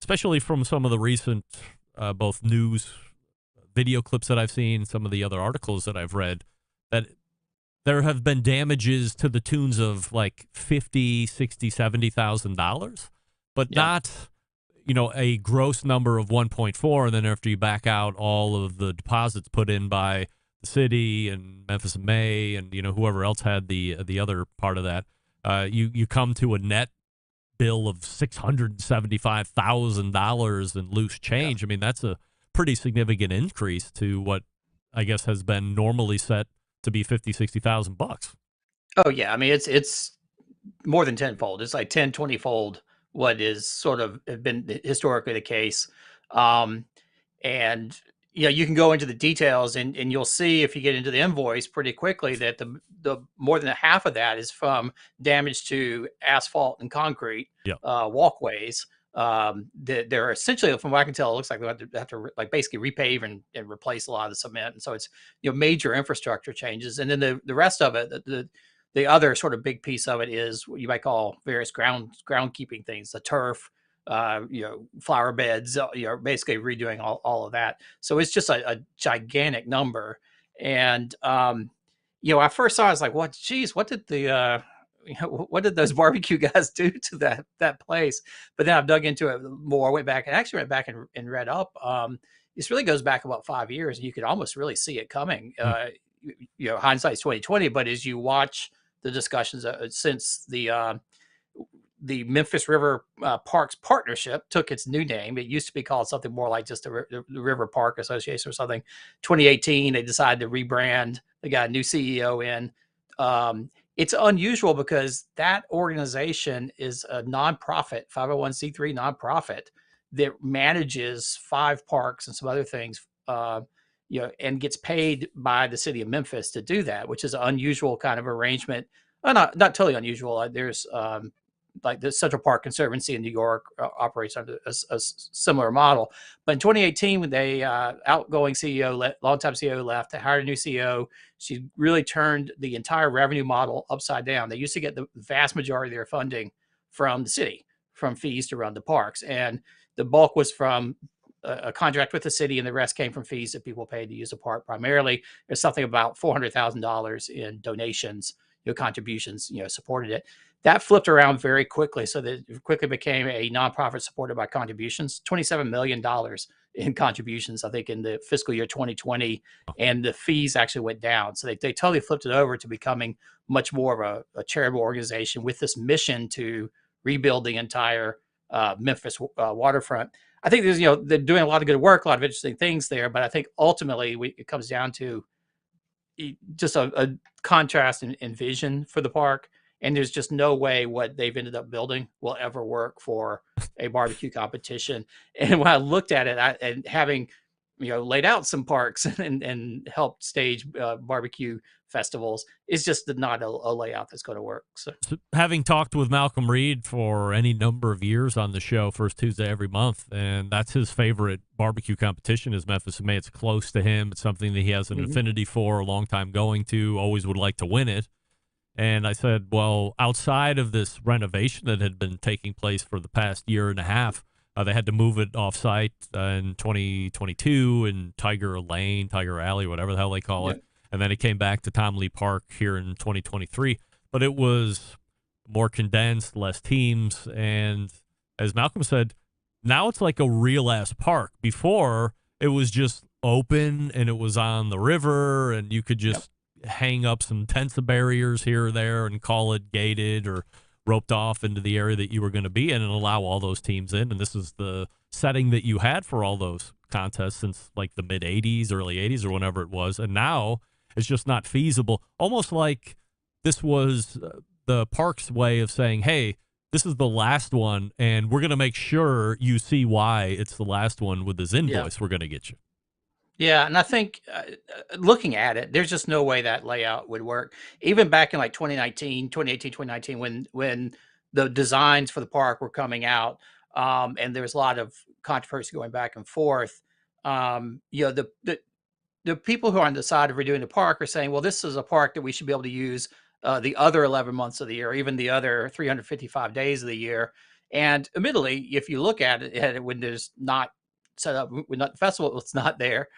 especially from some of the recent both news video clips that I've seen, some of the other articles that I've read, that there have been damages to the tunes of like $50,000, $60,000, $70,000, but not, a gross number of 1.4. And then after you back out all of the deposits put in by the city and Memphis and May and, whoever else had the other part of that, you come to a net bill of $675,000 in loose change. I mean, that's a pretty significant increase to what I guess has been normally set to be $50,000-$60,000. Oh yeah. I mean, it's more than tenfold. It's like 10, 20 fold what is sort of been historically the case. And you can go into the details and you'll see, if you get into the invoice pretty quickly, that the more than half of that is from damage to asphalt and concrete walkways. They're essentially, from what I can tell, it looks like they have to like basically repave and replace a lot of the cement. And so it's, major infrastructure changes. And then the rest of it, the other sort of big piece of it is what you might call various groundkeeping things, the turf, flower beds, basically redoing all of that. So it's just a gigantic number. And, I first saw it, I was like, what did what did those barbecue guys do to that place? But then I've dug into it more. I went back and read up. This really goes back about 5 years, and you could almost really see it coming. Hindsight's 2020. But as you watch the discussions since the Memphis River Parks Partnership took its new name, it used to be called something more like just the River Park Association or something. 2018, they decided to rebrand. They got a new CEO in. It's unusual because that organization is a nonprofit, 501c3 nonprofit that manages 5 parks and some other things, and gets paid by the city of Memphis to do that, which is an unusual kind of arrangement. Not totally unusual. There's like the Central Park Conservancy in New York operates under a similar model. But in 2018, when they outgoing CEO, longtime CEO left, they hired a new CEO. She really turned the entire revenue model upside down. They used to get the vast majority of their funding from the city, from fees to run the parks, and the bulk was from a contract with the city, and the rest came from fees that people paid to use the park. Primarily, there's something about $400,000 in donations, contributions, supported it. That flipped around very quickly, so that it quickly became a nonprofit supported by contributions. $27 million in contributions, I think, in the fiscal year 2020, and the fees actually went down. So they totally flipped it over to becoming much more of a charitable organization with this mission to rebuild the entire Memphis waterfront. I think there's, they're doing a lot of good work, a lot of interesting things there, but I think ultimately it comes down to just a contrast in vision for the park. And there's just no way what they've ended up building will ever work for a barbecue competition. And when I looked at it, and having, laid out some parks and helped stage barbecue festivals, is just not a layout that's going to work. So having talked with Malcolm Reed for any number of years on the show, first Tuesday every month, and that's his favorite barbecue competition is Memphis and May. It's close to him. It's something that he has an affinity for, a long time going to, always would like to win it. And I said, well, outside of this renovation that had been taking place for the past year and a half, they had to move it off-site in 2022 in Tiger Alley, whatever the hell they call it. And then it came back to Tom Lee Park here in 2023. But it was more condensed, less teams. And as Malcolm said, now it's like a real-ass park. Before, it was just open, and it was on the river, and you could just hang up some tents of barriers here or there and call it gated or roped off into the area that you were going to be in and allow all those teams in. And this is the setting that you had for all those contests since like the mid 80s, early 80s, or whenever it was. And now it's just not feasible. Almost like this was the park's way of saying, hey, this is the last one, and we're going to make sure you see why it's the last one with this invoice we're going to get you. Yeah, and I think looking at it, there's just no way that layout would work. Even back in like 2018, 2019, when the designs for the park were coming out, and there was a lot of controversy going back and forth. The people who are on the side of redoing the park are saying, well, this is a park that we should be able to use the other 11 months of the year, even the other 355 days of the year. And admittedly, if you look at it when there's not set up, when not the festival, it's not there.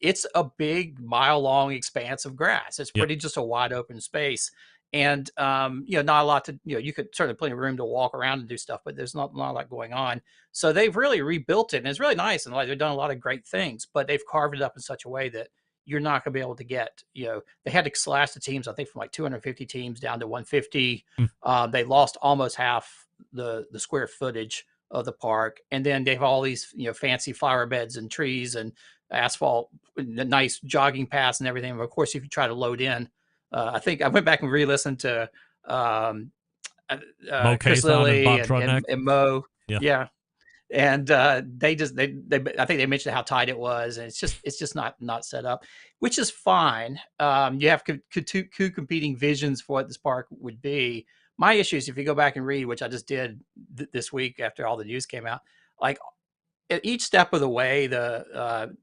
It's a big mile-long expanse of grass. It's pretty just a wide open space. And, not a lot to, you could certainly plenty of room to walk around and do stuff, but there's not a lot going on. So they've really rebuilt it, and it's really nice. And like, they've done a lot of great things, but they've carved it up in such a way that you're not going to be able to get, they had to slash the teams, I think, from like 250 teams down to 150. They lost almost half the square footage of the park. And then they have all these, fancy flower beds and trees and asphalt, nice jogging paths and everything. But of course, if you try to load in, I think I went back and re-listened to Chris Lilly and Mo. Yeah. And they I think they mentioned how tight it was, and it's just not set up, which is fine. You have two competing visions for what this park would be. My issue is, if you go back and read, which I just did this week after all the news came out, like at each step of the way, the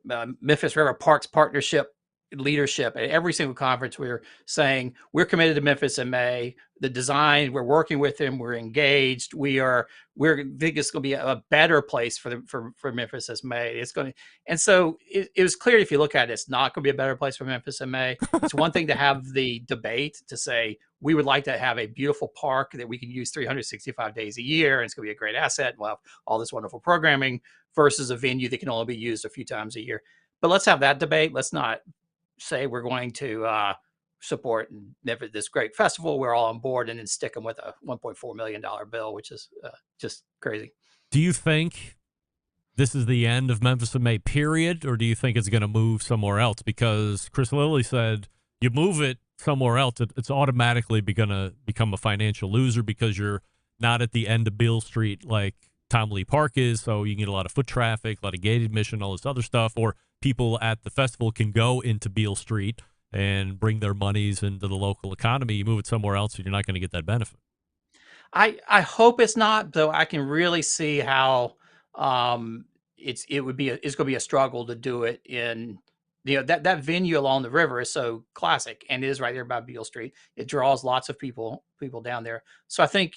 Memphis River Parks Partnership leadership at every single conference, we're saying we're committed to Memphis in May. The design, we're working with them, we're engaged, we think it's going to be a better place for Memphis as May. It's going to, and so it was clear, if you look at it, it's not going to be a better place for Memphis in May. It's one thing to have the debate to say we would like to have a beautiful park that we can use 365 days a year, and it's going to be a great asset. We'll have all this wonderful programming, versus a venue that can only be used a few times a year. But let's have that debate. Let's not say we're going to support this great festival, we're all on board, and then stick them with a $1.4 million bill, which is just crazy. Do you think this is the end of Memphis in May, period, or do you think it's going to move somewhere else? Because Chris Lilly said you move it somewhere else, it's automatically going to become a financial loser, because you're not at the end of Beale Street like Tom Lee Park is, so you can get a lot of foot traffic, a lot of gate admission, all this other stuff, or people at the festival can go into Beale Street and bring their monies into the local economy. You move it somewhere else, and you're not going to get that benefit. I hope it's not, though. I can really see how it's going to be a struggle to do it in, that venue along the river is so classic, and it is right there by Beale Street. It draws lots of people down there. So I think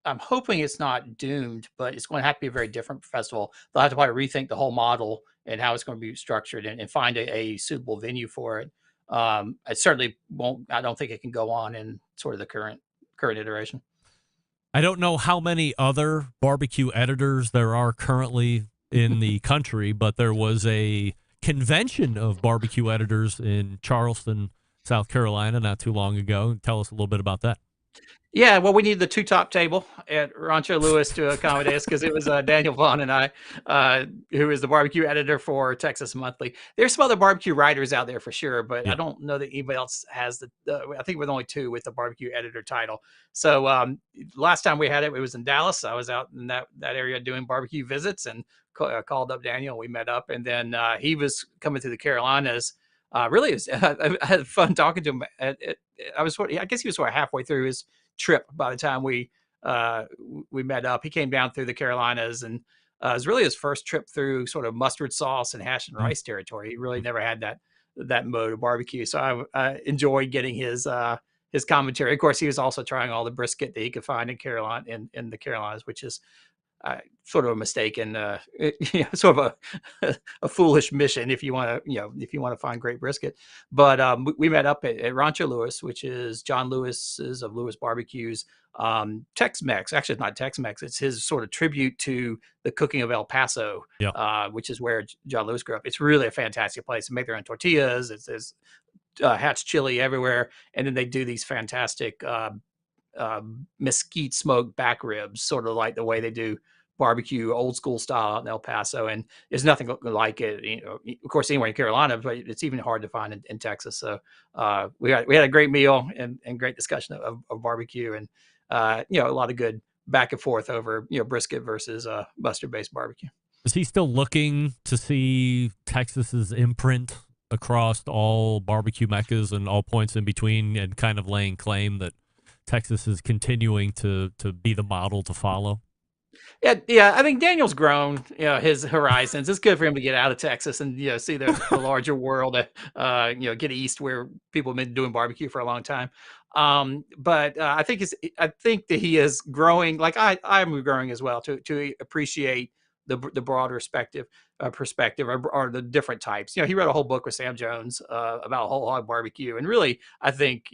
I'm hoping it's not doomed, but it's going to have to be a very different festival. They'll have to probably rethink the whole model and how it's going to be structured, and find a suitable venue for it. I certainly won't. I don't think it can go on in sort of the current iteration. I don't know how many other barbecue editors there are currently in the country, but there was a convention of barbecue editors in Charleston, South Carolina, not too long ago. Tell us a little bit about that. Yeah, well, we needed the two-top table at Rancho Lewis to accommodate us, because it was Daniel Vaughn and I, who is the barbecue editor for Texas Monthly. There's some other barbecue writers out there for sure, but Yeah. I don't know that anybody else has I think we're the only two with the barbecue editor title. So last time we had it, it was in Dallas. I was out in that area doing barbecue visits, and called up Daniel. We met up, and then he was coming through the Carolinas. Really, I had fun talking to him. I guess he was sort of halfway through his trip by the time we met up. He came down through the Carolinas, and it was really his first trip through sort of mustard sauce and hash and rice territory. He really never had that mode of barbecue, so I enjoyed getting his commentary. Of course, he was also trying all the brisket that he could find in the Carolinas, which is sort of a mistaken, sort of a foolish mission if you want to find great brisket. But we met up at Rancho Lewis, which is John Lewis's of Lewis Barbecues Tex-Mex. Actually, it's not Tex-Mex. It's his sort of tribute to the cooking of El Paso, which is where John Lewis grew up. It's really a fantastic place. They make their own tortillas. There's Hatch chili everywhere, and then they do these fantastic mesquite smoked back ribs, sort of like the way they do barbecue old school style out in El Paso, and there's nothing like it, of course, anywhere in Carolina, but it's even hard to find in Texas. So we had a great meal and great discussion of barbecue, and a lot of good back and forth over brisket versus mustard based barbecue. Is he still looking to see Texas's imprint across all barbecue meccas and all points in between, and kind of laying claim that Texas is continuing to be the model to follow? Yeah. I think Daniel's grown, his horizons. It's good for him to get out of Texas and see the larger world. Get east where people have been doing barbecue for a long time. But I think that he is growing, like I'm growing as well, to appreciate the broader perspective or the different types. He wrote a whole book with Sam Jones about whole hog barbecue, and really, I think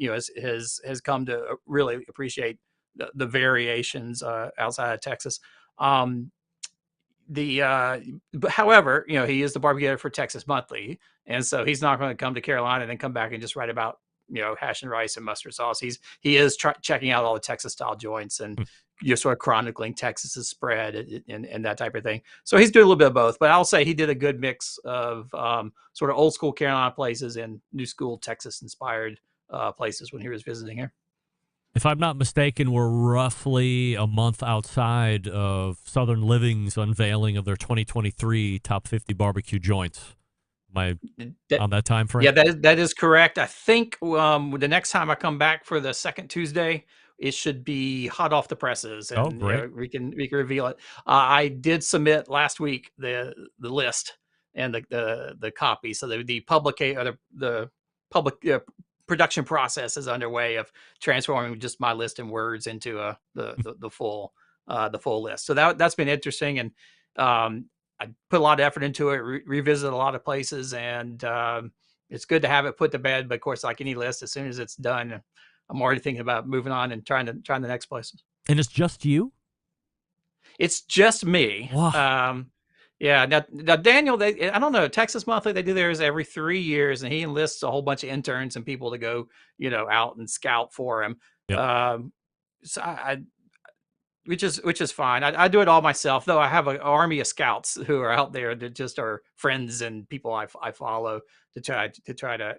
has come to really appreciate the variations outside of Texas. However, he is the barbecue editor for Texas Monthly, and so he's not going to come to Carolina and then come back and just write about hash and rice and mustard sauce. He is checking out all the Texas style joints, and you're sort of chronicling Texas's spread and that type of thing. So he's doing a little bit of both, but I'll say he did a good mix of sort of old school Carolina places and new school Texas inspired places when he was visiting here. If I'm not mistaken, we're roughly a month outside of Southern Living's unveiling of their 2023 top 50 barbecue joints. Am I on that time frame? Yeah, that is correct. I think the next time I come back for the second Tuesday, it should be hot off the presses, and great. we can reveal it. I did submit last week the list and the copy, so the public production process is underway of transforming just my list in words into the full list. So that's been interesting, and I put a lot of effort into it, revisit a lot of places, and it's good to have it put to bed. But of course, like any list, as soon as it's done, I'm already thinking about moving on and trying the next places. And it's just you? It's just me. Wow. Yeah. Now Daniel, I don't know, Texas Monthly, they do theirs every 3 years, and he enlists a whole bunch of interns and people to go, out and scout for him. Yep. So which is fine. I do it all myself, though. I have an army of scouts who are out there that just are friends and people I follow to try to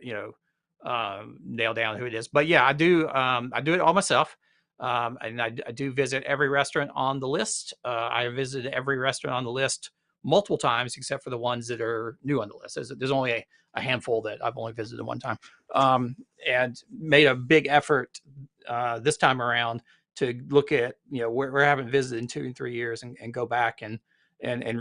nail down who it is. But yeah, I do it all myself. And I do visit every restaurant on the list. I visited every restaurant on the list multiple times, except for the ones that are new on the list. There's only a handful that I've only visited one time, and made a big effort this time around to look at where I haven't visited in 2 and 3 years, and go back and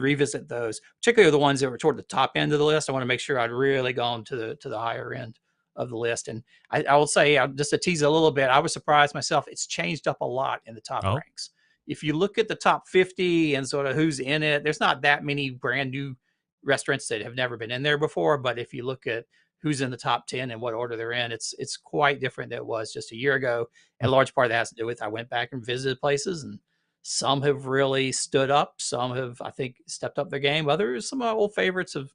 revisit those, particularly the ones that were toward the top end of the list. I want to make sure I'd really gone to the higher end of the list. And I will say, just to tease a little bit, I was surprised myself. It's changed up a lot in the top ranks. if you look at the top 50 and sort of who's in it, there's not that many brand new restaurants that have never been in there before. But if you look at who's in the top 10 and what order they're in, it's quite different than it was just a year ago. And a large part of that has to do with I went back and visited places, and some have really stood up. Some have, I think, stepped up their game. Others, some old favorites have,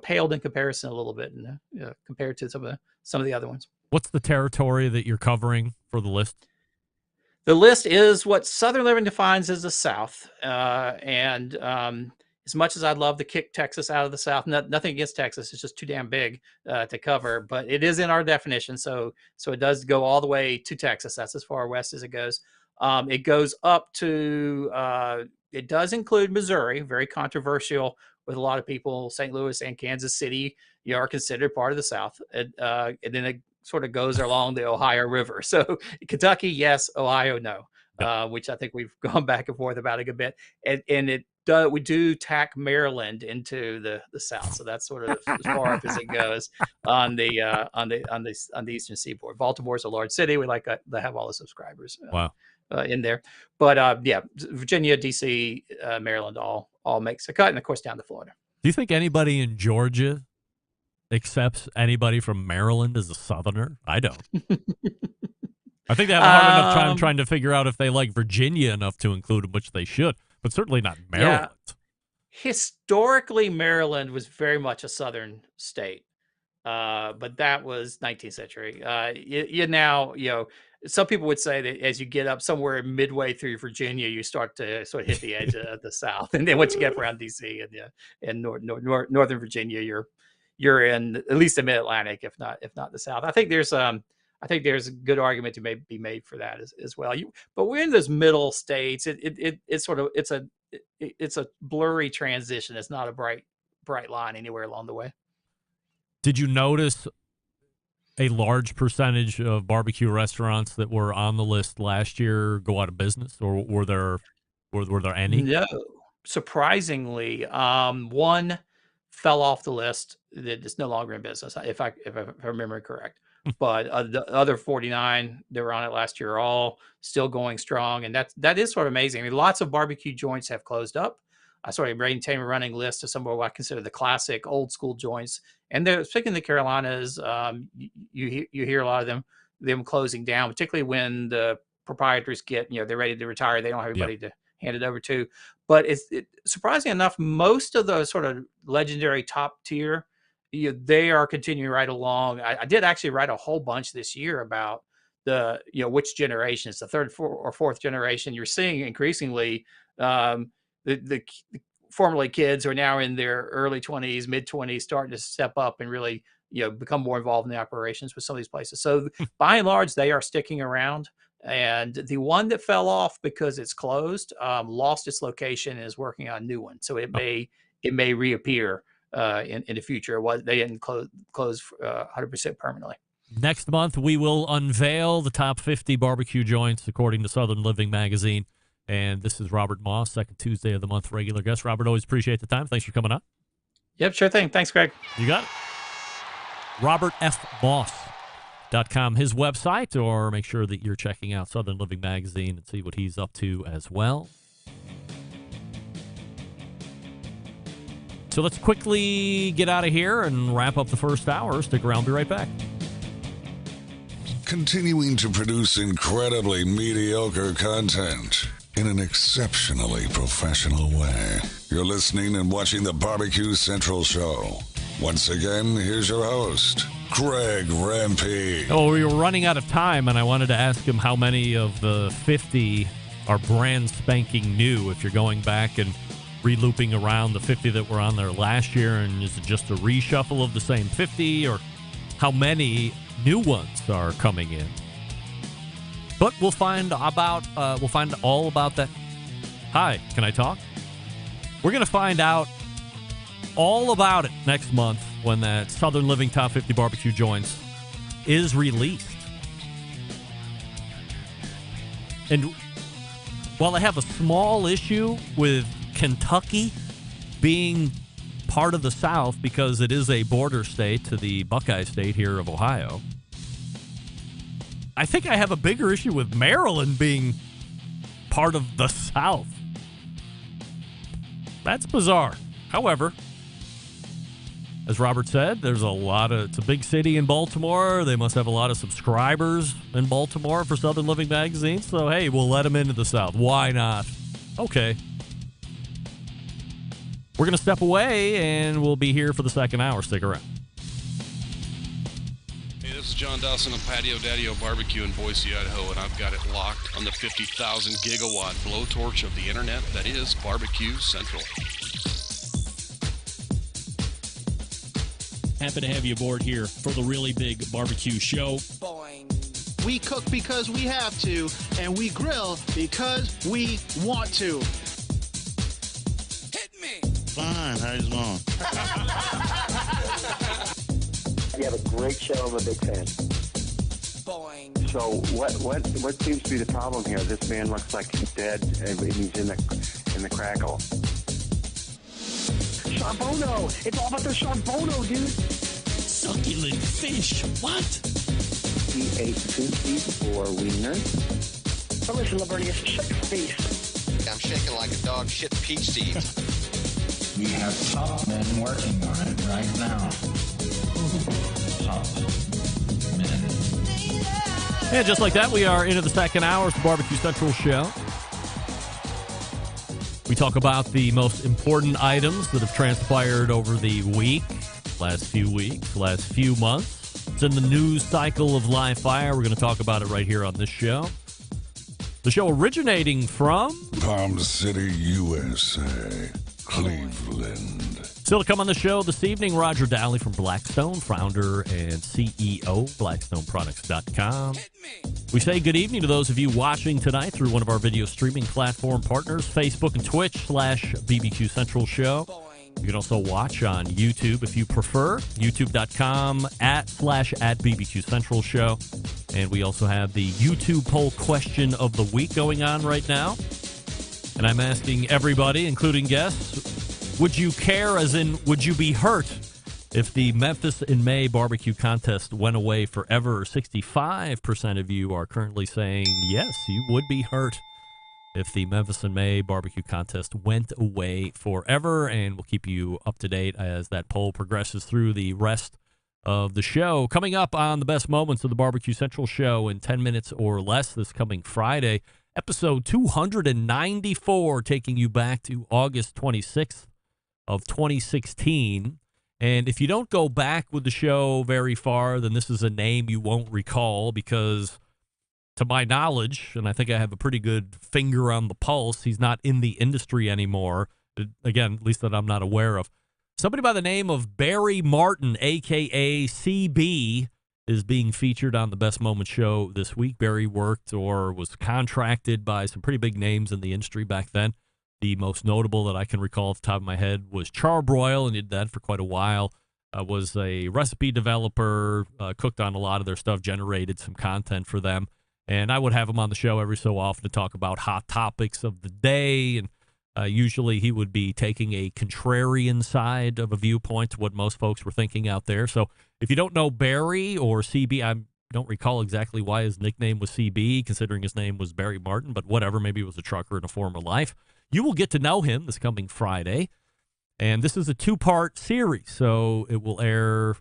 paled in comparison a little bit, and compared to some of the other ones. What's the territory that you're covering for the list? The list is what Southern Living defines as the South. And as much as I'd love to kick Texas out of the South, nothing against Texas, it's just too damn big to cover, but it is in our definition. So it does go all the way to Texas. That's as far west as it goes. It goes up to, it does include Missouri, very controversial with a lot of people. St. Louis and Kansas City, are considered part of the South. And then it sort of goes along the Ohio River. So Kentucky, yes. Ohio, no. Which I think we've gone back and forth about a good bit. And we do tack Maryland into the South. So that's sort of as far up as it goes on the Eastern Seaboard. Baltimore is a large city. We like to have all the subscribers. Wow. In there. But Virginia, DC, Maryland, all makes a cut. And of course, down to Florida. Do you think anybody in Georgia accepts anybody from Maryland as a Southerner? I don't. I think they have a hard enough time trying to figure out if they like Virginia enough to include them, which they should, but certainly not Maryland. Yeah. Historically, Maryland was very much a Southern state, but that was 19th century. Some people would say that as you get up somewhere midway through Virginia, you start to sort of hit the edge of the South, and then once you get around DC and Northern Virginia, you're in at least the Mid-Atlantic, if not the South. I think there's a good argument to be made for that as well. But we're in those middle states. It's a blurry transition. It's not a bright line anywhere along the way. Did you notice a large percentage of barbecue restaurants that were on the list last year go out of business, or were there any? No, surprisingly, one fell off the list that is no longer in business, if I remember correct. But the other 49 that were on it last year are all still going strong, and that is sort of amazing. I mean, lots of barbecue joints have closed up. I sort of maintain a running list of some of what I consider the classic old school joints. And speaking of the Carolinas, you hear a lot of them closing down, particularly when the proprietors get, they're ready to retire. They don't have anybody to hand it over to. But surprisingly enough, most of the sort of legendary top tier, they are continuing right along. I did actually write a whole bunch this year about the, which generation. It's the third or fourth generation. You're seeing increasingly the formerly kids who are now in their early 20s, mid 20s, starting to step up and really, become more involved in the operations with some of these places. So by and large, they are sticking around. And the one that fell off because it's closed, lost its location and is working on a new one. So it may reappear in the future. They didn't close 100% permanently. Next month, we will unveil the top 50 barbecue joints according to Southern Living magazine. And this is Robert Moss, second Tuesday of the month, regular guest. Robert, always appreciate the time. Thanks for coming on. Yep, sure thing. Thanks, Greg. You got it. RobertFMoss.com, his website, or make sure that you're checking out Southern Living magazine and see what he's up to as well. So let's quickly get out of here and wrap up the first hour. Stick around, be right back. Continuing to produce incredibly mediocre content in an exceptionally professional way. You're listening and watching the Barbecue Central Show. Once again, here's your host, Greg Rempe. Oh, we were running out of time, and I wanted to ask him how many of the 50 are brand spanking new. If you're going back and re-looping around the 50 that were on there last year, and is it just a reshuffle of the same 50, or how many new ones are coming in? But we'll find all about that. Hi, can I talk? We're going to find out all about it next month when that Southern Living Top 50 Barbecue Joints is released. And while I have a small issue with Kentucky being part of the South because it is a border state to the Buckeye State here of Ohio, I think I have a bigger issue with Maryland being part of the South. That's bizarre. However, as Robert said, it's a big city in Baltimore. They must have a lot of subscribers in Baltimore for Southern Living Magazine. So, hey, we'll let them into the South. Why not? Okay. We're going to step away, and we'll be here for the second hour. Stick around. Hey, this is John Dawson of Patio Daddy-O Barbecue in Boise, Idaho, and I've got it locked on the 50,000 gigawatt blowtorch of the internet that is Barbecue Central. Happy to have you aboard here for the really big barbecue show. We cook because we have to, and we grill because we want to. Hit me! Fine, how's it going? You have a great show. I'm a big fan. Boing. So what seems to be the problem here? This man looks like he's dead, and he's in the crackle. Charbono! It's all about the Charbono, dude! Succulent fish. What? He ate sushi or wiener. Oh, listen, Lavernius, shut your face. I'm shaking like a dog shit peach seeds. We have top men working on it right now. Top men. And just like that, we are into the second hour of the Barbecue Central show. We talk about the most important items that have transpired over the week, last few weeks, last few months. It's in the news cycle of live fire. We're going to talk about it right here on this show. The show originating from Palm City, USA, Cleveland. Still to come on the show this evening, Roger Dahle from Blackstone, founder and CEO of BlackstoneProducts.com. We say good evening to those of you watching tonight through one of our video streaming platform partners, Facebook and Twitch /BBQ Central Show. You can also watch on YouTube if you prefer, youtube.com /BBQ Central Show. And we also have the YouTube poll question of the week going on right now. And I'm asking everybody, including guests, would you care, as in, would you be hurt if the Memphis in May barbecue contest went away forever? 65% of you are currently saying, yes, you would be hurt if the Memphis in May barbecue contest went away forever. And we'll keep you up to date as that poll progresses through the rest of the show. Coming up on the best moments of the Barbecue Central show in 10 minutes or less this coming Friday, episode 294, taking you back to August 26th of 2016. And if you don't go back with the show very far, then this is a name you won't recall because, to my knowledge, and I think I have a pretty good finger on the pulse, he's not in the industry anymore. Again, at least that I'm not aware of. Somebody by the name of Barry Martin, a.k.a. CB, is being featured on the Best Moments show this week. Barry worked or was contracted by some pretty big names in the industry back then. The most notable that I can recall off the top of my head was Charbroil, and he did that for quite a while. Was a recipe developer, cooked on a lot of their stuff, generated some content for them. And I would have him on the show every so often to talk about hot topics of the day. And usually he would be taking a contrarian side of a viewpoint to what most folks were thinking out there. So if you don't know Barry or CB, I don't recall exactly why his nickname was CB, considering his name was Barry Martin, but whatever, maybe he was a trucker in a former life. You will get to know him this coming Friday. And this is a two-part series, so it will air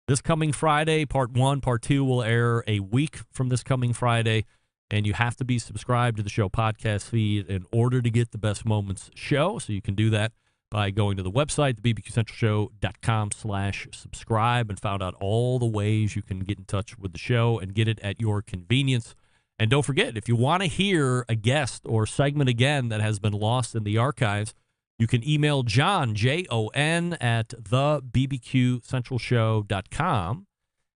this coming Friday. Part 1, Part 2 will air a week from this coming Friday. And you have to be subscribed to the show podcast feed in order to get the Best Moments show. So you can do that by going to the website, thebbqcentralshow.com/subscribe, and found out all the ways you can get in touch with the show and get it at your convenience. And don't forget, if you want to hear a guest or segment again that has been lost in the archives, you can email John, Jon, at thebbqcentralshow.com,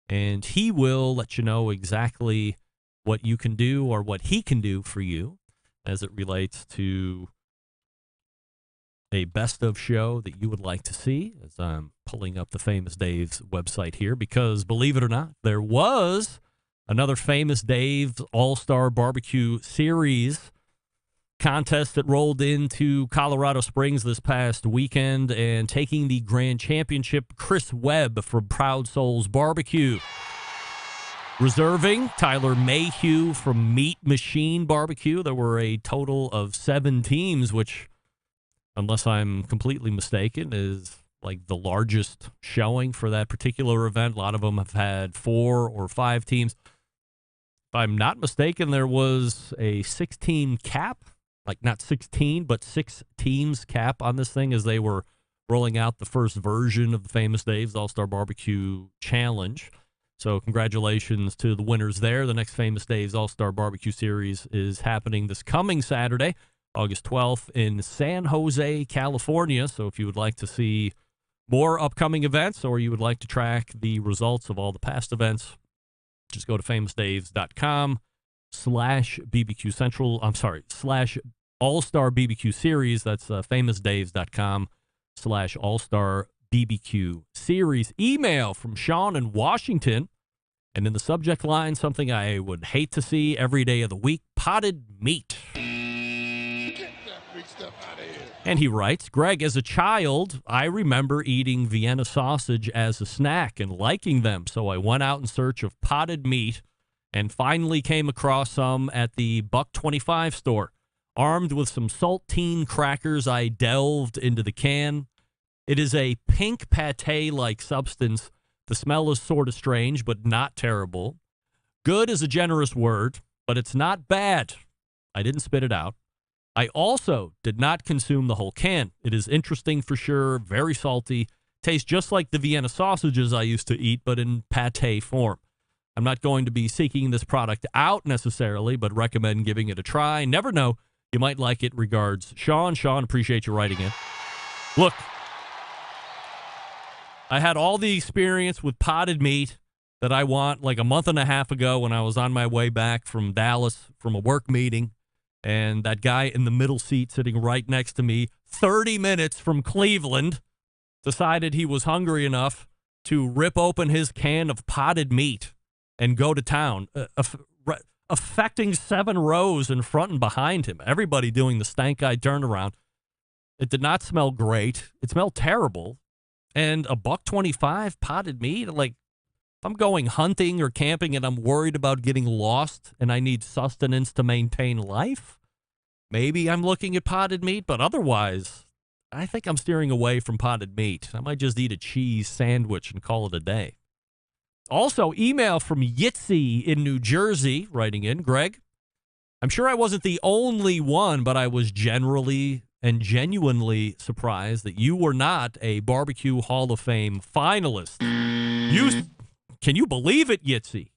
and he will let you know exactly what you can do or what he can do for you as it relates to a best of show that you would like to see, as I'm pulling up the Famous Dave's website here, because believe it or not, there was another Famous Dave's All-Star Barbecue Series contest that rolled into Colorado Springs this past weekend, and taking the grand championship, Chris Webb from Proud Souls Barbecue. Reserving Tyler Mayhew from Meat Machine Barbecue. There were a total of 7 teams, which, unless I'm completely mistaken, is like the largest showing for that particular event. A lot of them have had 4 or 5 teams. If I'm not mistaken, there was a 16 cap, like not 16, but 6 teams cap on this thing as they were rolling out the first version of the Famous Dave's All-Star Barbecue Challenge. So congratulations to the winners there. The next Famous Dave's All-Star Barbecue Series is happening this coming Saturday, August 12th in San Jose, California. So if you would like to see more upcoming events or you would like to track the results of all the past events, just go to famousdaves.com/BBQ Central. I'm sorry, /All-Star BBQ Series. That's famousdaves.com/All-Star BBQ Series. Email from Sean in Washington. And in the subject line, something I would hate to see every day of the week, potted meat. And he writes, Greg, as a child, I remember eating Vienna sausage as a snack and liking them. So I went out in search of potted meat and finally came across some at the $1.25 store. Armed with some saltine crackers, I delved into the can. It is a pink pate-like substance. The smell is sort of strange, but not terrible. Good is a generous word, but it's not bad. I didn't spit it out. I also did not consume the whole can. It is interesting for sure, very salty. Tastes just like the Vienna sausages I used to eat, but in pate form. I'm not going to be seeking this product out necessarily, but recommend giving it a try. Never know. You might like it. Regards, Sean. Sean, appreciate you writing in. Look, I had all the experience with potted meat that I want like a month and a half ago when I was on my way back from Dallas from a work meeting. And that guy in the middle seat sitting right next to me, 30 minutes from Cleveland, decided he was hungry enough to rip open his can of potted meat and go to town, affecting 7 rows in front and behind him. Everybody doing the stank-eye turnaround. It did not smell great. It smelled terrible. And a $1.25 potted meat, like, if I'm going hunting or camping and I'm worried about getting lost and I need sustenance to maintain life, maybe I'm looking at potted meat, but otherwise, I think I'm steering away from potted meat. I might just eat a cheese sandwich and call it a day. Also, email from Yitzy in New Jersey, writing in, Greg, I'm sure I wasn't the only one, but I was generally and genuinely surprised that you were not a Barbecue Hall of Fame finalist. Can you believe it, Yitzy?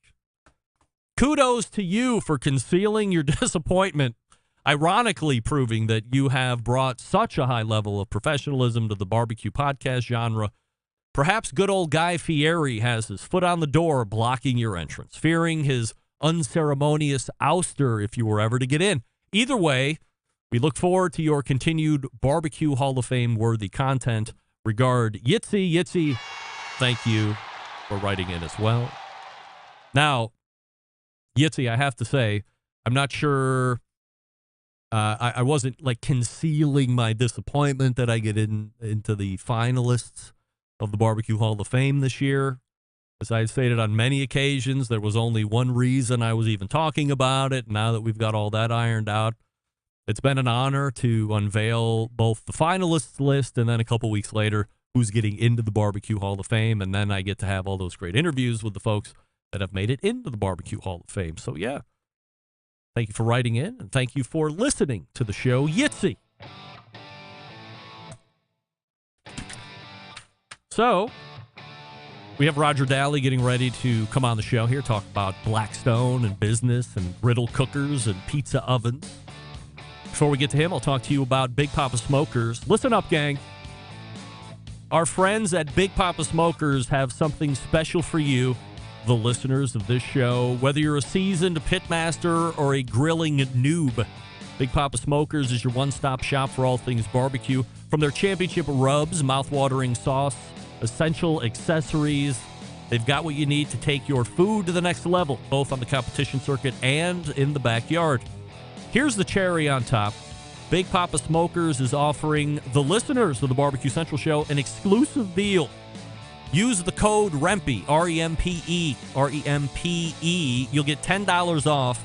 Kudos to you for concealing your disappointment, ironically proving that you have brought such a high level of professionalism to the barbecue podcast genre. Perhaps good old Guy Fieri has his foot on the door blocking your entrance, fearing his unceremonious ouster if you were ever to get in. Either way, we look forward to your continued Barbecue Hall of Fame worthy content. Regard, Yitzy. Yitzy, thank you for writing in as well. Now, Yitzy, I have to say, I'm not sure. I wasn't like concealing my disappointment that I get into the finalists of the Barbecue Hall of Fame this year. As I stated on many occasions, there was only one reason I was even talking about it. Now that we've got all that ironed out, it's been an honor to unveil both the finalists list and then a couple weeks later, who's getting into the Barbecue Hall of Fame. And then I get to have all those great interviews with the folks that have made it into the Barbecue Hall of Fame. So, yeah, thank you for writing in, and thank you for listening to the show, Yitzy. So, we have Roger Dahle getting ready to come on the show here, talk about Blackstone and business and griddle cookers and pizza ovens. Before we get to him, I'll talk to you about Big Papa Smokers. Listen up, gang. Our friends at Big Papa Smokers have something special for you, the listeners of this show. Whether you're a seasoned pitmaster or a grilling noob, Big Papa Smokers is your one-stop shop for all things barbecue. From their championship rubs, mouth-watering sauce, essential accessories, they've got what you need to take your food to the next level, both on the competition circuit and in the backyard. Here's the cherry on top. Big Papa Smokers is offering the listeners of the Barbecue Central Show an exclusive deal. Use the code REMPE, R-E-M-P-E, R-E-M-P-E. You'll get $10 off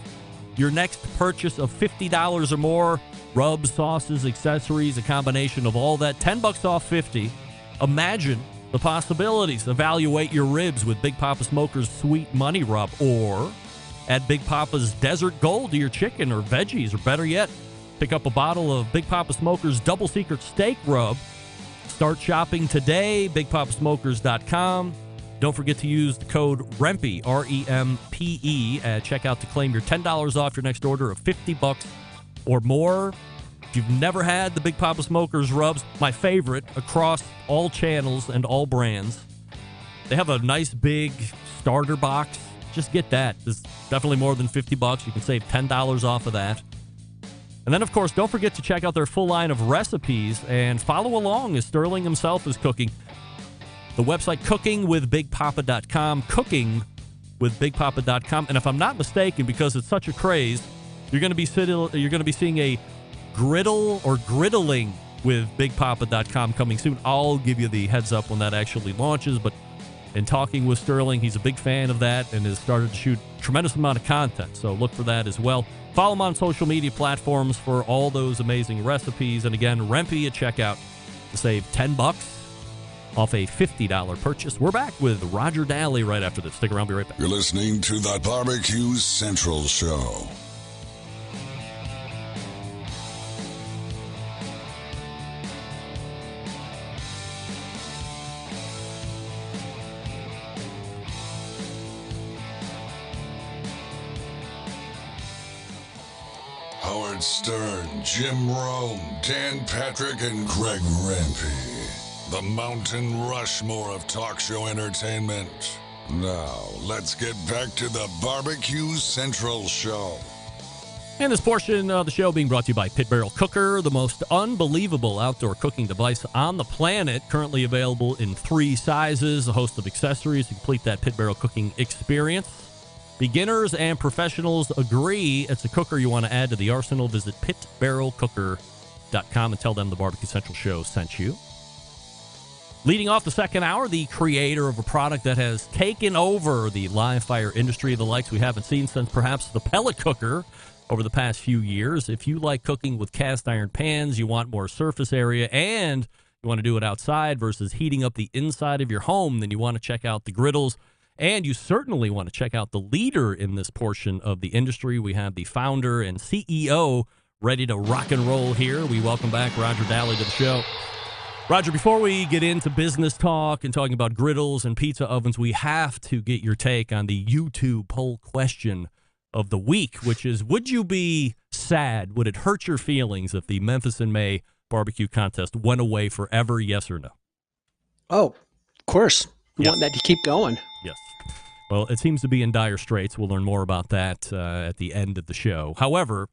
your next purchase of $50 or more. Rubs, sauces, accessories, a combination of all that. $10 off 50. Imagine the possibilities. Evaluate your ribs with Big Papa Smoker's Sweet Money Rub, or add Big Papa's Desert Gold to your chicken or veggies, or better yet, pick up a bottle of Big Papa Smoker's Double Secret Steak Rub. Start shopping today, BigPapaSmokers.com. Don't forget to use the code REMPE, R-E-M-P-E, at checkout to claim your $10 off your next order of $50 or more. If you've never had the Big Papa Smokers Rubs, my favorite across all channels and all brands, they have a nice big starter box. Just get that. It's definitely more than $50. You can save $10 off of that. And then, of course, don't forget to check out their full line of recipes and follow along as Sterling himself is cooking. The website cookingwithbigpapa.com, cookingwithbigpapa.com. And if I'm not mistaken, because it's such a craze, you're going to be seeing a griddle or griddling with bigpapa.com coming soon. I'll give you the heads up when that actually launches, but in talking with Sterling, he's a big fan of that and has started to shoot a tremendous amount of content, so look for that as well. Follow him on social media platforms for all those amazing recipes. And again, Rempe at checkout to save $10 off a $50 purchase. We're back with Roger Dahle right after this. Stick around, be right back. You're listening to the Barbecue Central Show. Howard Stern, Jim Rome, Dan Patrick, and Greg Rempe. The Mountain Rushmore of talk show entertainment. Now, let's get back to the Barbecue Central Show. And this portion of the show being brought to you by Pit Barrel Cooker, the most unbelievable outdoor cooking device on the planet. Currently available in 3 sizes, a host of accessories to complete that Pit Barrel cooking experience. Beginners and professionals agree it's a cooker you want to add to the arsenal. Visit pitbarrelcooker.com and tell them the Barbecue Central Show sent you. Leading off the second hour, the creator of a product that has taken over the live fire industry, the likes we haven't seen since perhaps the pellet cooker over the past few years. If you like cooking with cast iron pans, you want more surface area, and you want to do it outside versus heating up the inside of your home, then you want to check out the griddles. And you certainly want to check out the leader in this portion of the industry. We have the founder and CEO ready to rock and roll here. We welcome back Roger Dahle to the show. Roger, before we get into business talk and talking about griddles and pizza ovens, we have to get your take on the YouTube poll question of the week, which is, would you be sad? Would it hurt your feelings if the Memphis in May barbecue contest went away forever, yes or no? Oh, of course. We Yes. want that to keep going. Yes. Well, it seems to be in dire straits. We'll learn more about that at the end of the show. However,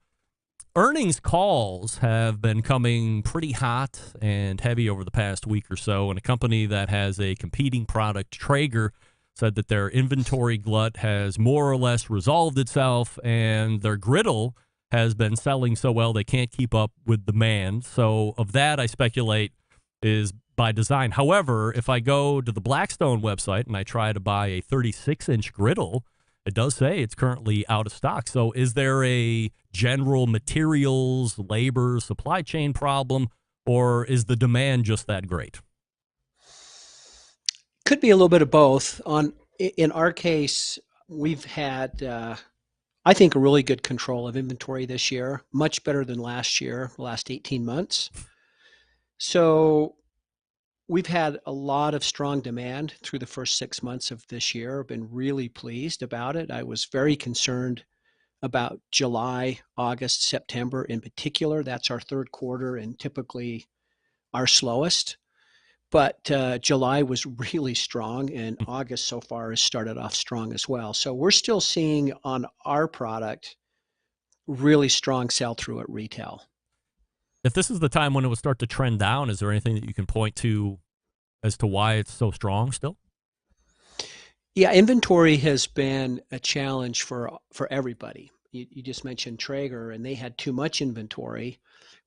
earnings calls have been coming pretty hot and heavy over the past week or so, and a company that has a competing product, Traeger, said that their inventory glut has more or less resolved itself, and their griddle has been selling so well they can't keep up with demand. So of that, I speculate, is by design. However, if I go to the Blackstone website and I try to buy a 36-inch griddle, it does say it's currently out of stock. So is there a general materials, labor, supply chain problem, or is the demand just that great? Could be a little bit of both. In our case, we've had, I think, a really good control of inventory this year, much better than last year, the last 18 months. So we've had a lot of strong demand through the first 6 months of this year. I've been really pleased about it. I was very concerned about July, August, September in particular. That's our third quarter and typically our slowest. But July was really strong, and August so far has started off strong as well. So we're still seeing on our product really strong sell-through at retail. If this is the time when it would start to trend down, is there anything that you can point to as to why it's so strong still? Yeah, inventory has been a challenge for everybody. you just mentioned Traeger, and they had too much inventory.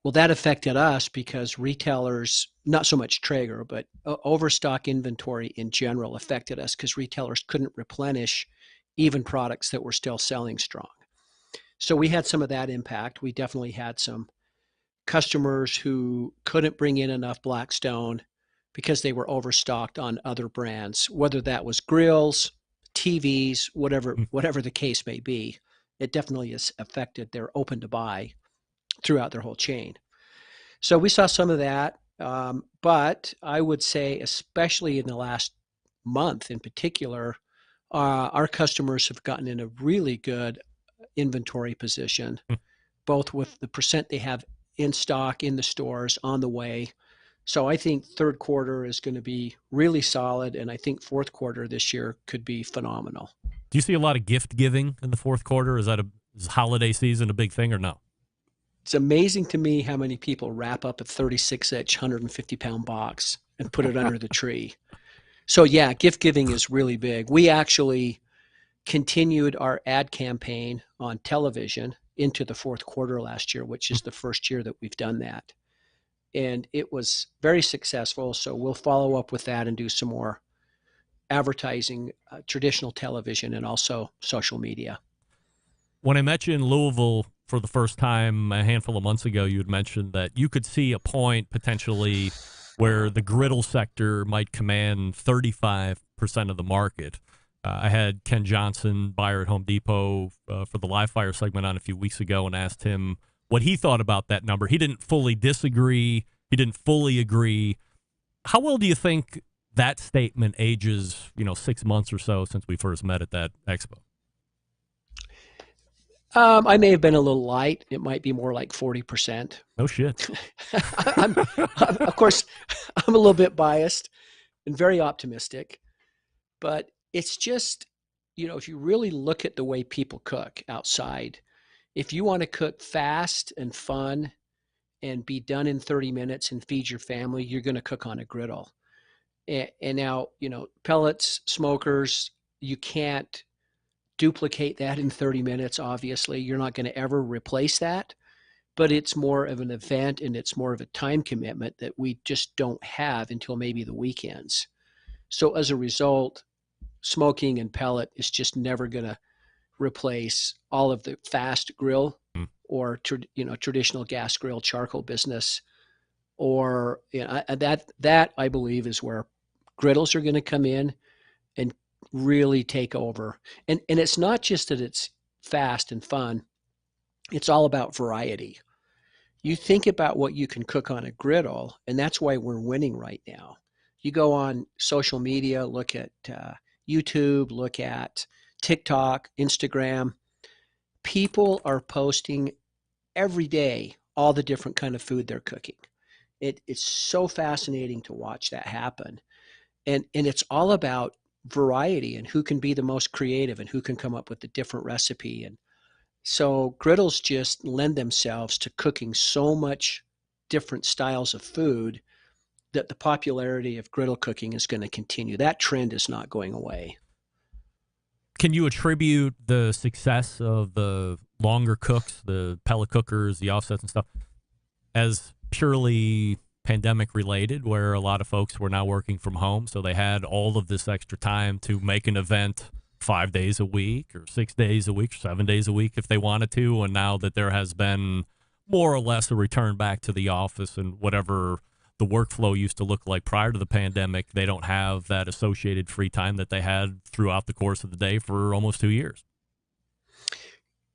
Well, that affected us because retailers, not so much Traeger, but overstock inventory in general affected us because retailers couldn't replenish even products that were still selling strong. So we had some of that impact. We definitely had some customers who couldn't bring in enough Blackstone because they were overstocked on other brands, whether that was grills, TVs, whatever the case may be. It definitely has affected their open to buy throughout their whole chain. So we saw some of that, but I would say, especially in the last month in particular, our customers have gotten in a really good inventory position, both with the percent they have in stock in the stores on the way. So I think third quarter is going to be really solid, and I think fourth quarter this year could be phenomenal. Do you see a lot of gift giving in the fourth quarter? Is holiday season a big thing or no? It's amazing to me how many people wrap up a 36-inch, 150-pound box and put it under the tree. So yeah, gift giving is really big. We actually continued our ad campaign on television into the fourth quarter last year, which is the first year that we've done that. And it was very successful. So we'll follow up with that and do some more advertising, traditional television, and also social media. When I met you in Louisville for the first time a handful of months ago, you had mentioned that you could see a point potentially where the griddle sector might command 35% of the market. I had Ken Johnson, buyer at Home Depot, for the Live Fire segment on a few weeks ago and asked him what he thought about that number. He didn't fully disagree. He didn't fully agree. How well do you think that statement ages, 6 months or so since we first met at that expo? I may have been a little light. It might be more like 40%. No shit. Of course, I'm a little bit biased and very optimistic, but it's just, if you really look at the way people cook outside, if you want to cook fast and fun and be done in 30 minutes and feed your family, you're going to cook on a griddle. And now, pellets, smokers, you can't duplicate that in 30 minutes. Obviously, you're not going to ever replace that, but it's more of an event and it's more of a time commitment that we just don't have until maybe the weekends. So as a result, smoking and pellet is just never going to replace all of the fast grill or traditional gas grill charcoal business, or that I believe is where griddles are going to come in and really take over. And it's not just that it's fast and fun, it's all about variety. You think about what you can cook on a griddle, and that's why we're winning right now. You go on social media, look at YouTube, look at TikTok, Instagram. People are posting every day all the different kind of food they're cooking. It's so fascinating to watch that happen. And it's all about variety and who can be the most creative and who can come up with a different recipe. And so griddles just lend themselves to cooking so much different styles of food that the popularity of griddle cooking is going to continue. That trend is not going away. Can you attribute the success of the longer cooks, the pellet cookers, the offsets and stuff, as purely pandemic related, where a lot of folks were now working from home, so they had all of this extra time to make an event 5 days a week or 6 days a week or 7 days a week if they wanted to, and now that there has been more or less a return back to the office and whatever the workflow used to look like prior to the pandemic, they don't have that associated free time that they had throughout the course of the day for almost 2 years?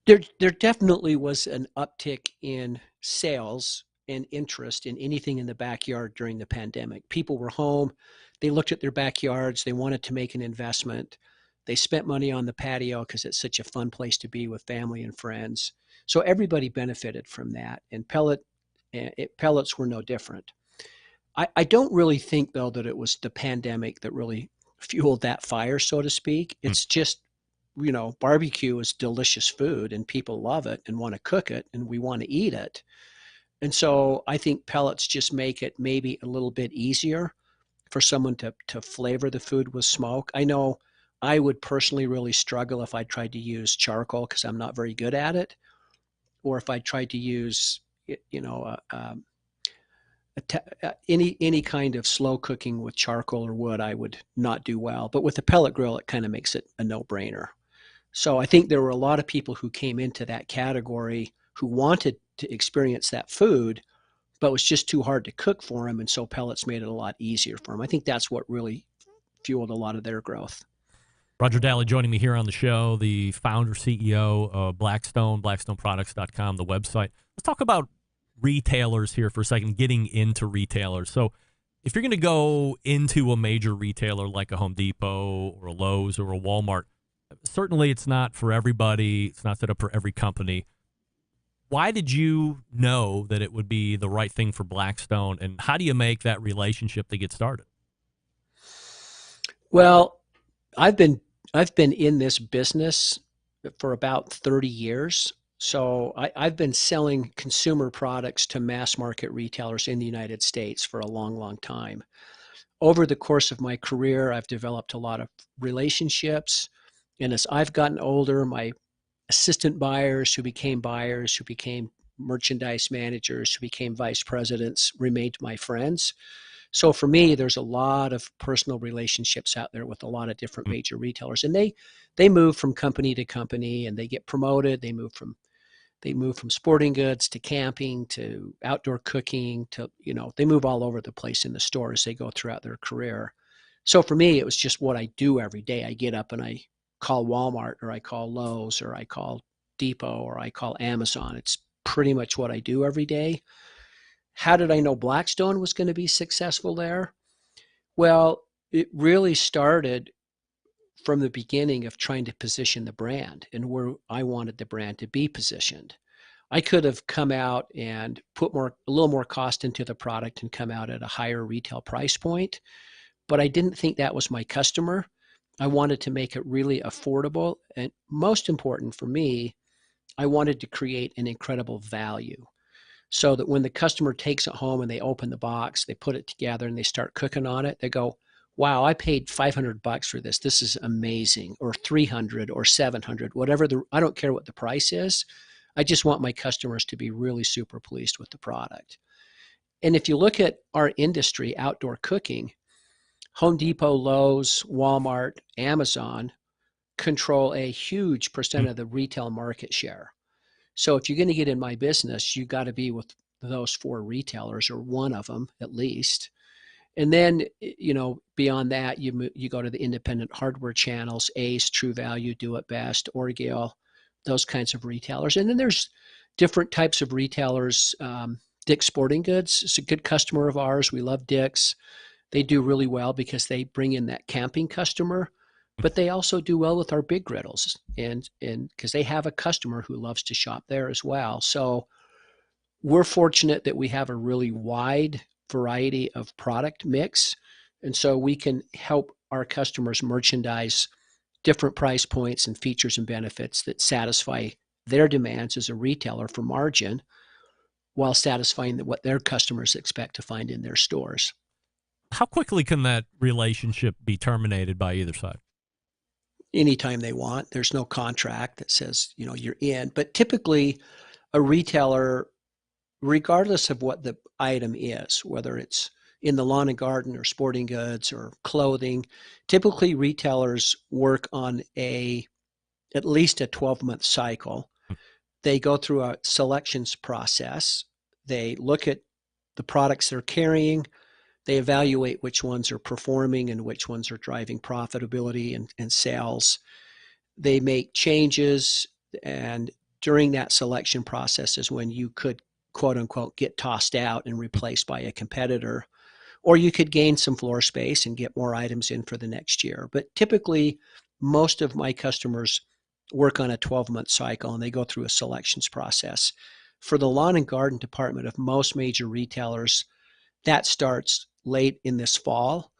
There definitely was an uptick in sales and interest in anything in the backyard during the pandemic. People were home. They looked at their backyards. They wanted to make an investment. They spent money on the patio because it's such a fun place to be with family and friends. So everybody benefited from that. And pellets were no different. I don't really think, though, that it was the pandemic that really fueled that fire, so to speak. It's just, barbecue is delicious food and people love it and want to cook it and we want to eat it. And so I think pellets just make it maybe a little bit easier for someone to flavor the food with smoke. I know I would personally really struggle if I tried to use charcoal because I'm not very good at it, or if I tried to use, any kind of slow cooking with charcoal or wood, I would not do well. But with the pellet grill, it kind of makes it a no-brainer. So I think there were a lot of people who came into that category who wanted to experience that food, but it was just too hard to cook for them. And so pellets made it a lot easier for them. I think that's what really fueled a lot of their growth. Roger Dahle joining me here on the show, the founder, CEO of Blackstone, blackstoneproducts.com, the website. Let's talk about retailers here for a second, getting into retailers. So if you're going to go into a major retailer like a Home Depot or a Lowe's or a Walmart, certainly it's not for everybody. It's not set up for every company. Why did you know that it would be the right thing for Blackstone, and how do you make that relationship to get started? Well, I've been in this business for about 30 years. So I've been selling consumer products to mass market retailers in the United States for a long, long time. Over the course of my career, I've developed a lot of relationships. And as I've gotten older, my assistant buyers who became merchandise managers, who became vice presidents, remained my friends. So for me, there's a lot of personal relationships out there with a lot of different major retailers, and they move from company to company, and they get promoted. They move from sporting goods to camping to outdoor cooking to, they move all over the place in the store as they go throughout their career. So for me, it was just what I do every day. I get up and I call Walmart, or I call Lowe's, or I call Depot, or I call Amazon. It's pretty much what I do every day. How did I know Blackstone was going to be successful there? Well, it really started from the beginning of trying to position the brand and where I wanted the brand to be positioned. I could have come out and put a little more cost into the product and come out at a higher retail price point, but I didn't think that was my customer. I wanted to make it really affordable, and most important for me, I wanted to create an incredible value, so that when the customer takes it home and they open the box, they put it together and they start cooking on it, they go, wow, I paid $500 for this. This is amazing. Or 300 or 700, whatever I don't care what the price is. I just want my customers to be really super pleased with the product. And if you look at our industry, outdoor cooking, Home Depot, Lowe's, Walmart, Amazon control a huge percent of the retail market share. So if you're going to get in my business, you got to be with those four retailers, or one of them at least. And then, beyond that, you go to the independent hardware channels, Ace, True Value, Do It Best, Orgill, those kinds of retailers. And then there's different types of retailers. Dick's Sporting Goods is a good customer of ours. We love Dick's. They do really well because they bring in that camping customer, but they also do well with our big griddles, and because they have a customer who loves to shop there as well. So we're fortunate that we have a really wide variety of product mix, and so we can help our customers merchandise different price points and features and benefits that satisfy their demands as a retailer for margin, while satisfying what their customers expect to find in their stores. How quickly can that relationship be terminated by either side? Anytime they want. There's no contract that says, you're in. But typically, a retailer, regardless of what the item is, whether it's in the lawn and garden or sporting goods or clothing, typically retailers work on at least a 12-month cycle. They go through a selections process. They look at the products they're carrying. They evaluate which ones are performing and which ones are driving profitability and sales. They make changes, and during that selection process is when you could, quote unquote, get tossed out and replaced by a competitor, or you could gain some floor space and get more items in for the next year. But typically, most of my customers work on a 12-month cycle, and they go through a selections process. For the lawn and garden department of most major retailers, that starts late in this fall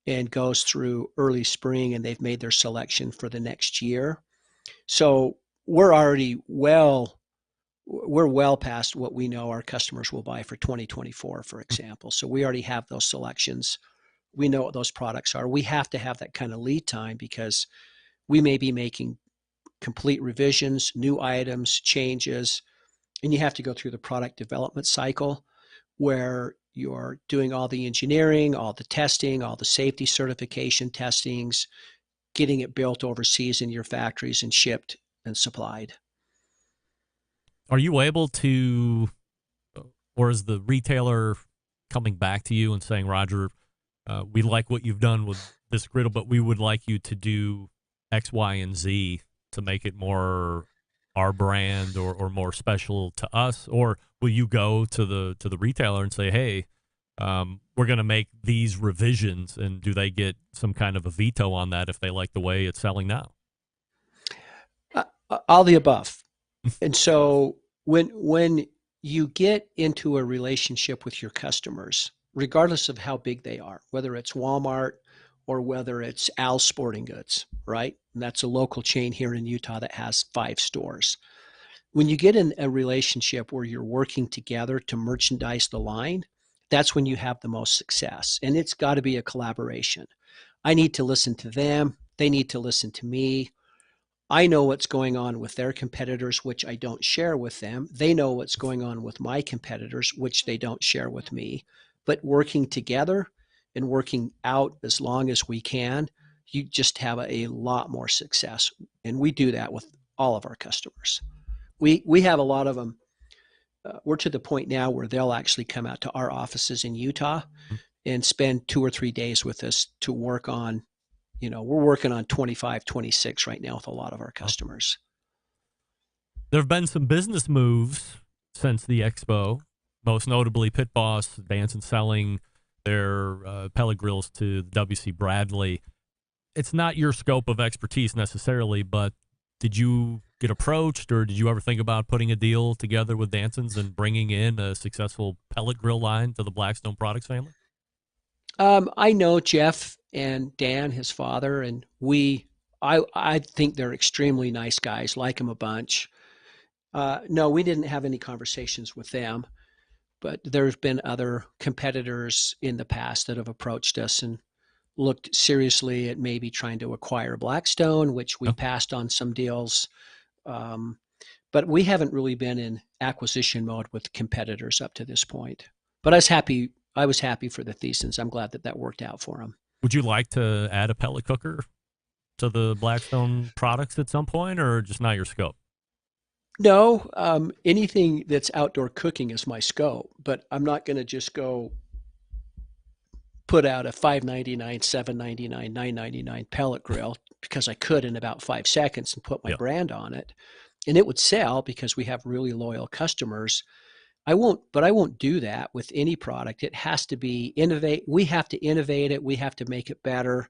and goes through early spring, and they've made their selection for the next year. So we're already well past what we know our customers will buy for 2024, for example. So we already have those selections. We know what those products are. We have to have that kind of lead time because we may be making complete revisions, new items, changes, and you have to go through the product development cycle where you're doing all the engineering, all the testing, all the safety certification testings, getting it built overseas in your factories and shipped and supplied. Are you able to, or is the retailer coming back to you and saying, Roger, we like what you've done with this griddle, but we would like you to do X, Y, and Z to make it more our brand or more special to us? Or will you go to the retailer and say, hey, we're going to make these revisions, and do they get some kind of a veto on that if they like the way it's selling now? All the above. And so when you get into a relationship with your customers, regardless of how big they are, whether it's Walmart or whether it's Al's Sporting Goods, right? And that's a local chain here in Utah that has 5 stores. When you get in a relationship where you're working together to merchandise the line, that's when you have the most success. And it's got to be a collaboration. I need to listen to them. They need to listen to me. I know what's going on with their competitors, which I don't share with them. They know what's going on with my competitors, which they don't share with me. But working together and working out as long as we can, you just have a lot more success. And we do that with all of our customers. We have a lot of them. We're to the point now where they'll actually come out to our offices in Utah and spend 2 or 3 days with us to work on, we're working on 25, 26 right now with a lot of our customers. There have been some business moves since the expo, most notably Pit Boss, Danson selling their pellet grills to W.C. Bradley. It's not your scope of expertise necessarily, but did you get approached, or did you ever think about putting a deal together with Danson's and bringing in a successful pellet grill line to the Blackstone Products family? I know Jeff and Dan, his father, and I think they're extremely nice guys, like them a bunch. No, we didn't have any conversations with them, but there's been other competitors in the past that have approached us and looked seriously at maybe trying to acquire Blackstone, which we passed on some deals. But we haven't really been in acquisition mode with competitors up to this point. But I was happy for the Thiessens. I'm glad that worked out for them. Would you like to add a pellet cooker to the Blackstone products at some point, or just not your scope? No, anything that's outdoor cooking is my scope, but I'm not going to just go put out a $5.99, $7.99, $9.99 pellet grill because I could in about 5 seconds and put my brand on it. And it would sell because we have really loyal customers. I won't do that with any product. It has to be innovate. We have to innovate it. We have to make it better.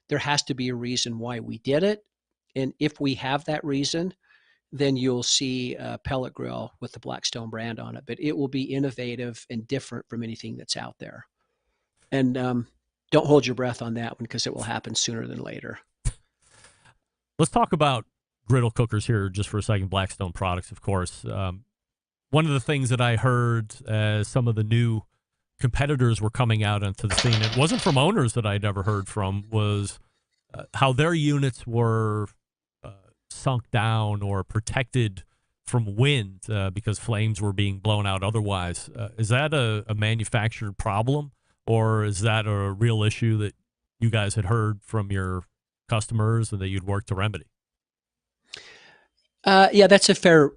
There has to be a reason why we did it. And if we have that reason, then you'll see a pellet grill with the Blackstone brand on it. But it will be innovative and different from anything that's out there. And don't hold your breath on that one because it will happen sooner than later. Let's talk about griddle cookers here just for a second. Blackstone Products, of course. One of the things that I heard as some of the new competitors were coming out into the scene, it wasn't from owners that I'd ever heard from, was how their units were sunk down or protected from wind because flames were being blown out otherwise. Is that a manufactured problem, or is that a real issue that you guys had heard from your customers and that you'd work to remedy? Yeah, that's a fair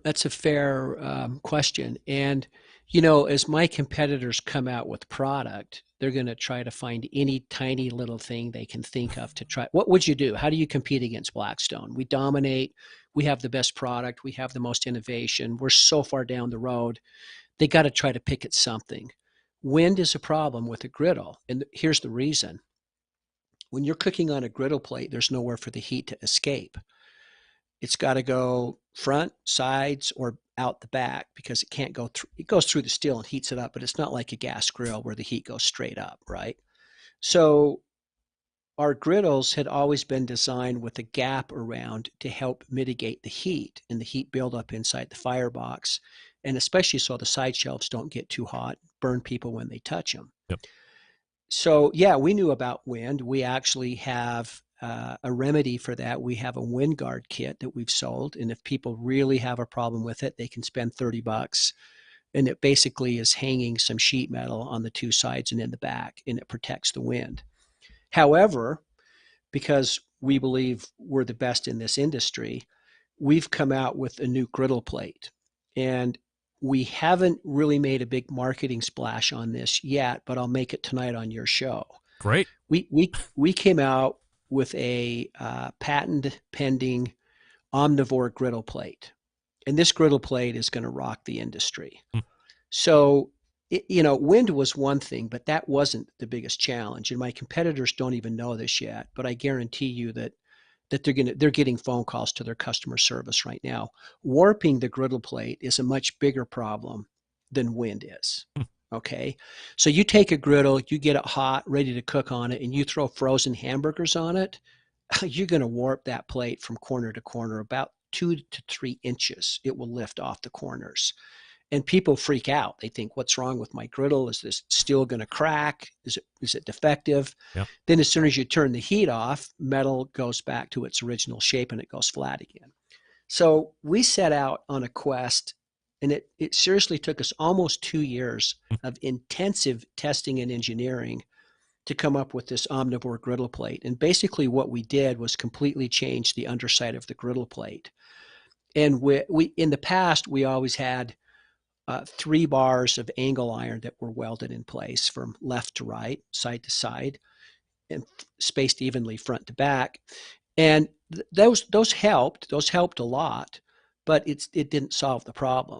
question. And, as my competitors come out with product, they're going to try to find any tiny little thing they can think of to try. What would you do? How do you compete against Blackstone? We dominate. We have the best product. We have the most innovation. We're so far down the road. They got to try to pick at something. Wind is a problem with a griddle. And here's the reason. When you're cooking on a griddle plate, there's nowhere for the heat to escape. It's got to go front, sides, or out the back because it can't go through. It goes through the steel and heats it up, but it's not like a gas grill where the heat goes straight up, right? So our griddles had always been designed with a gap around to help mitigate the heat and the heat buildup inside the firebox, and especially so the side shelves don't get too hot, burn people when they touch them. Yep. So yeah, we knew about wind. We actually have a remedy for that. We have a wind guard kit that we've sold, and if people really have a problem with it, they can spend $30, and it basically is hanging some sheet metal on the two sides and in the back, and it protects the wind. However, because we believe we're the best in this industry, we've come out with a new griddle plate, and we haven't really made a big marketing splash on this yet, but I'll make it tonight on your show. Great. We came out with a patent pending omnivore griddle plate, and this griddle plate is going to rock the industry. So, wind was one thing, but that wasn't the biggest challenge. And my competitors don't even know this yet, but I guarantee you that they're getting phone calls to their customer service right now. Warping the griddle plate is a much bigger problem than wind is. Okay. So you take a griddle, you get it hot, ready to cook on it, and you throw frozen hamburgers on it, you're going to warp that plate from corner to corner about 2 to 3 inches. It will lift off the corners. And people freak out. They think, what's wrong with my griddle? Is this still going to crack? Is it defective? Yep. Then as soon as you turn the heat off, metal goes back to its original shape and it goes flat again. So we set out on a quest, and it seriously took us almost 2 years of intensive testing and engineering to come up with this omnivore griddle plate. And basically what we did was completely change the underside of the griddle plate. And we in the past, we always had 3 bars of angle iron that were welded in place from left to right, side to side, and spaced evenly front to back. And those helped a lot, but it didn't solve the problem.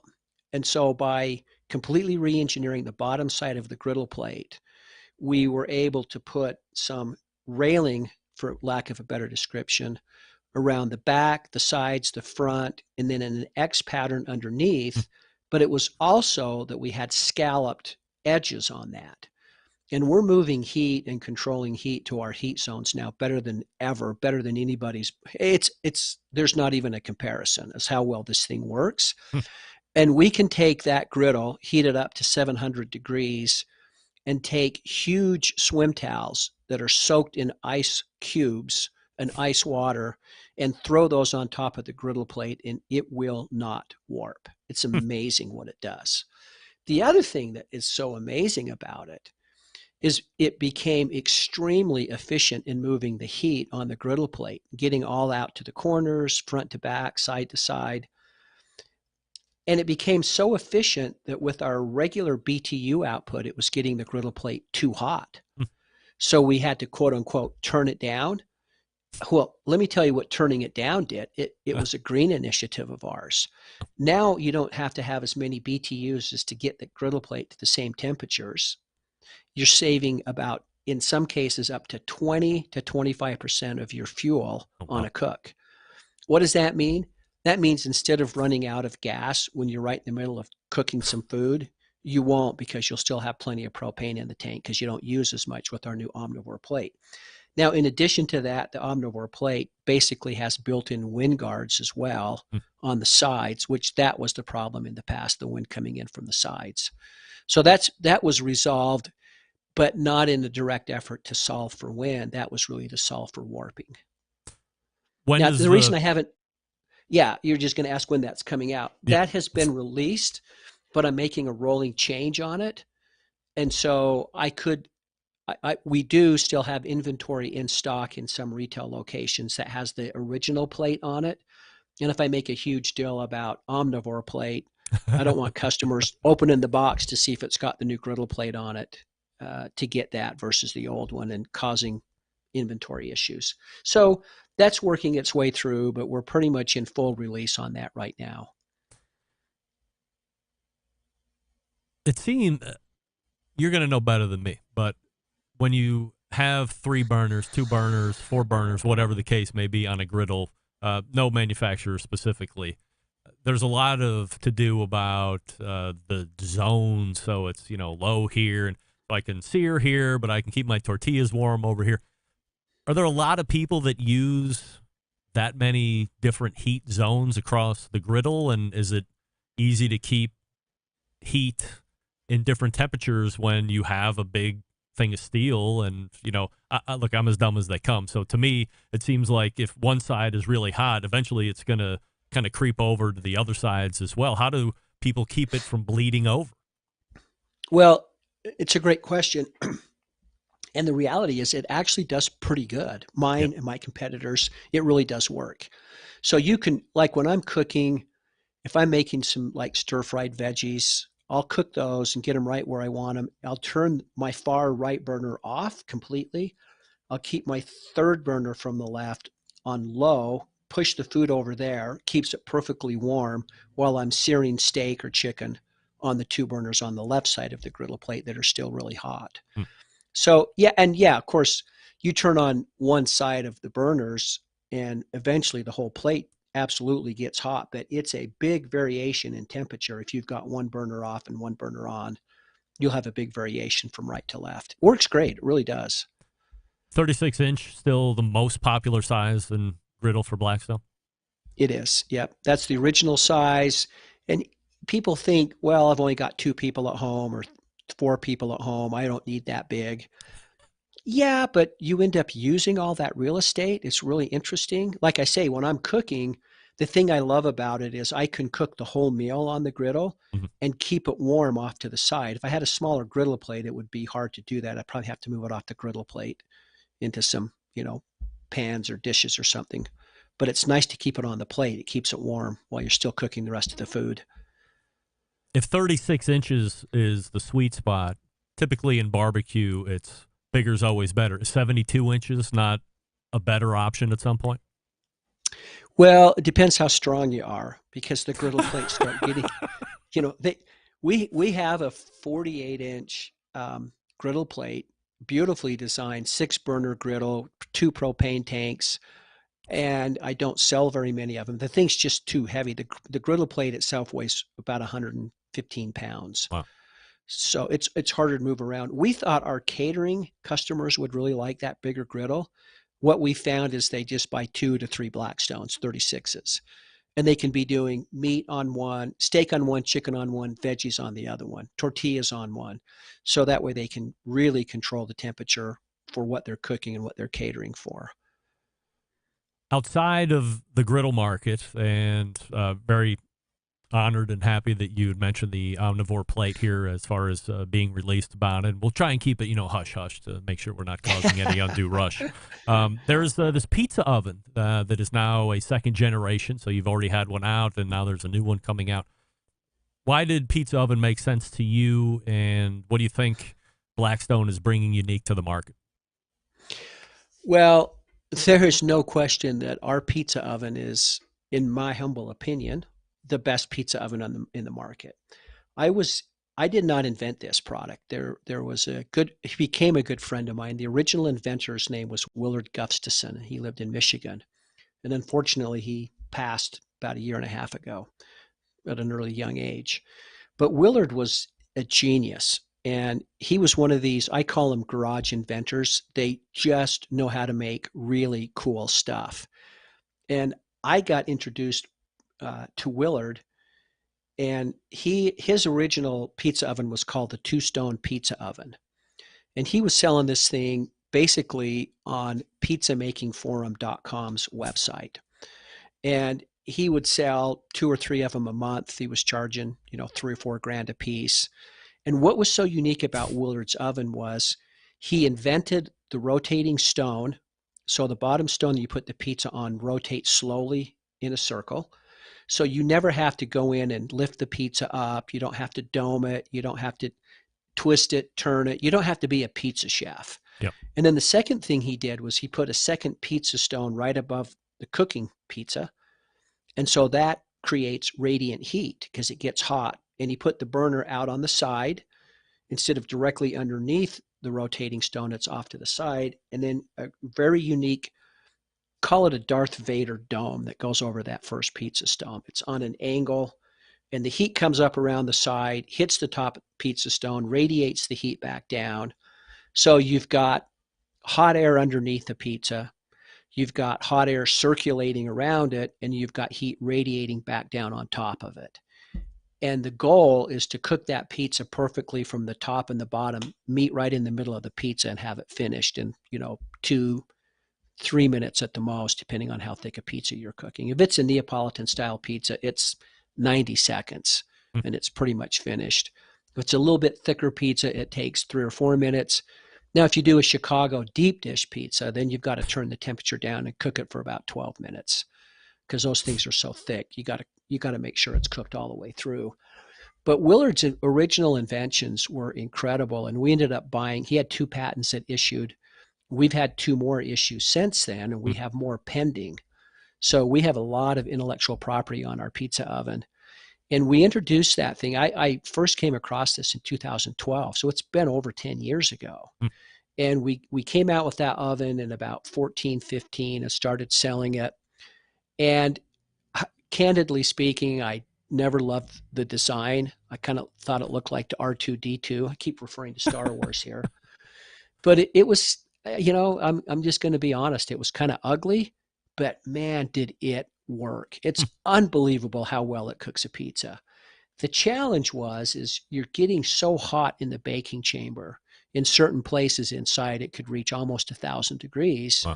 And so by completely re-engineering the bottom side of the griddle plate, we were able to put some railing, for lack of a better description, around the back, the sides, the front, and then an X pattern underneath. But it was also that we had scalloped edges on that. And we're moving heat and controlling heat to our heat zones now better than ever, better than anybody's. There's not even a comparison as how well this thing works. And we can take that griddle, heat it up to 700 degrees, and take huge swim towels that are soaked in ice cubes and ice water and throw those on top of the griddle plate, and it will not warp. It's amazing what it does. The other thing that is so amazing about it is it became extremely efficient in moving the heat on the griddle plate, getting all out to the corners, front to back, side to side. And it became so efficient that with our regular BTU output, it was getting the griddle plate too hot. So we had to, quote unquote, turn it down. Well, let me tell you what turning it down did. It was a green initiative of ours. Now you don't have to have as many BTUs as to get the griddle plate to the same temperatures. You're saving about, in some cases, up to 20 to 25% of your fuel on a cook. What does that mean? That means instead of running out of gas when you're right in the middle of cooking some food, you won't, because you'll still have plenty of propane in the tank because you don't use as much with our new omnivore plate. Now, in addition to that, the omnivore plate basically has built-in wind guards as well on the sides, which that was the problem in the past, the wind coming in from the sides. So that was resolved, but not in a direct effort to solve for wind. That was really to solve for warping. Now, the reason I haven't, you're just going to ask when that's coming out. Yeah. That has been released, but I'm making a rolling change on it. And so we do still have inventory in stock in some retail locations that has the original plate on it. And if I make a huge deal about omnivore plate, I don't want customers opening the box to see if it's got the new griddle plate on it to get that versus the old one and causing inventory issues. So that's working its way through, but we're pretty much in full release on that right now. It seemed, you're going to know better than me, but when you have 3 burners, 2 burners, 4 burners, whatever the case may be on a griddle, no manufacturer specifically, there's a lot to do about the zone. So it's, low here, and I can sear here, but I can keep my tortillas warm over here. Are there a lot of people that use that many different heat zones across the griddle? And is it easy to keep heat in different temperatures when you have a big thing of steel. And, look, I'm as dumb as they come. So to me, it seems like if one side is really hot, eventually it's going to kind of creep over to the other sides as well. How do people keep it from bleeding over? Well, it's a great question. And the reality is it actually does pretty good. Mine and my competitors, it really does work. So you can, like when I'm cooking, if I'm making some like stir-fried veggies, I'll cook those and get them right where I want them. I'll turn my far right burner off completely. I'll keep my third burner from the left on low, push the food over there, keeps it perfectly warm while I'm searing steak or chicken on the two burners on the left side of the griddle plate that are still really hot. So, of course, you turn on one side of the burners and eventually the whole plate absolutely gets hot, but it's a big variation in temperature. If you've got one burner off and one burner on, you'll have a big variation from right to left. Works great. It really does. 36-inch, still the most popular size in griddle for Blackstone? It is. Yep. That's the original size. And people think, well, I've only got 2 people at home or 4 people at home. I don't need that big. Yeah, but you end up using all that real estate. It's really interesting. Like I say, when I'm cooking, the thing I love about it is I can cook the whole meal on the griddle and keep it warm off to the side. If I had a smaller griddle plate, it would be hard to do that. I'd probably have to move it off the griddle plate into some, pans or dishes or something. But it's nice to keep it on the plate. It keeps it warm while you're still cooking the rest of the food. If 36 inches is the sweet spot, typically in barbecue, it's bigger is always better. Is 72 inches not a better option at some point? Well, it depends how strong you are, because the griddle plates start getting, we have a 48-inch griddle plate, beautifully designed, 6-burner griddle, 2 propane tanks, and I don't sell very many of them. The thing's just too heavy. The griddle plate itself weighs about 115 pounds. Wow. So it's harder to move around. We thought our catering customers would really like that bigger griddle. What we found is they just buy 2 to 3 Blackstones, 36s, and they can be doing meat on one, steak on one, chicken on one, veggies on the other one, tortillas on one. So that way they can really control the temperature for what they're cooking and what they're catering for. Outside of the griddle market, and very honored and happy that you had mentioned the omnivore plate here as far as being released about it. We'll try and keep it, hush-hush to make sure we're not causing any undue rush. There's this pizza oven that is now a second generation, so you've already had one out, and now there's a new one coming out. Why did pizza oven make sense to you, and what do you think Blackstone is bringing unique to the market? Well, there is no question that our pizza oven is, in my humble opinion, the best pizza oven in the market. I did not invent this product. There was he became a good friend of mine. The original inventor's name was Willard Gustafson. He lived in Michigan. And unfortunately, he passed about 1.5 years ago at an early young age. But Willard was a genius. And he was one of these, I call them garage inventors. They just know how to make really cool stuff. And I got introduced to Willard, and his original pizza oven was called the 2-Stone Pizza Oven. And he was selling this thing basically on pizzamakingforum.com's website. And he would sell 2 or 3 of them a month. He was charging, $3 or $4 grand a piece. And what was so unique about Willard's oven was he invented the rotating stone. So the bottom stone that you put the pizza on rotates slowly in a circle. So you never have to go in and lift the pizza up. You don't have to dome it. You don't have to twist it, turn it. You don't have to be a pizza chef. Yep. And then the second thing he did was he put a second pizza stone right above the cooking pizza. And so that creates radiant heat because it gets hot. And he put the burner out on the side instead of directly underneath the rotating stone. It's off to the side. And then a very unique, call it a Darth Vader dome that goes over that first pizza stone. It's on an angle, and the heat comes up around the side, hits the top of the pizza stone, radiates the heat back down. So you've got hot air underneath the pizza. You've got hot air circulating around it, and you've got heat radiating back down on top of it. And the goal is to cook that pizza perfectly from the top and the bottom, meet right in the middle of the pizza, and have it finished in, 2-3 minutes at the most, depending on how thick a pizza you're cooking. If it's a Neapolitan style pizza, it's 90 seconds and it's pretty much finished. If it's a little bit thicker pizza, it takes 3 or 4 minutes. Now, if you do a Chicago deep dish pizza, then you've got to turn the temperature down and cook it for about 12 minutes because those things are so thick. You got to make sure it's cooked all the way through. But Willard's original inventions were incredible, and we ended up buying. He had 2 patents that issued. We've had 2 more issues since then, and we have more pending. So we have a lot of intellectual property on our pizza oven. And we introduced that thing. I first came across this in 2012, so it's been over 10 years ago. And we came out with that oven in about 14, 15 and started selling it. And candidly speaking, I never loved the design. I kind of thought it looked like the R2-D2. I keep referring to Star Wars here. But it was, I'm just going to be honest, it was kind of ugly, but man, did it work. It's unbelievable how well it cooks a pizza. The challenge is you're getting so hot in the baking chamber. In certain places inside, it could reach almost 1,000 degrees. Wow.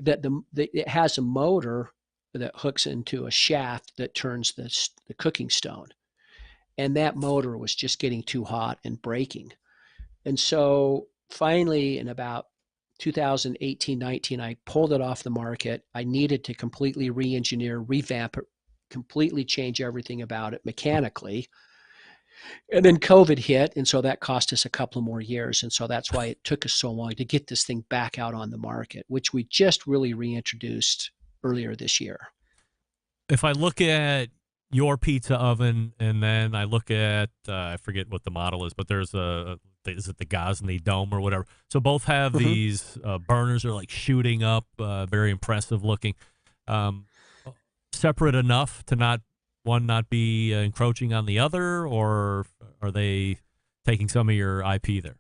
That it has a motor that hooks into a shaft that turns the cooking stone. And that motor was just getting too hot and breaking. And so finally, in about 2018-19, I pulled it off the market. I needed to completely re-engineer, revamp it, completely change everything about it mechanically. And then COVID hit, and so that cost us a couple of more years. And so that's why it took us so long to get this thing back out on the market, which we just really reintroduced earlier this year. If I look at your pizza oven, and then I look at, I forget what the model is, but there's is it the Gosney Dome or whatever? So both have these burners are like shooting up, very impressive looking. Separate enough to not be encroaching on the other, or are they taking some of your IP there?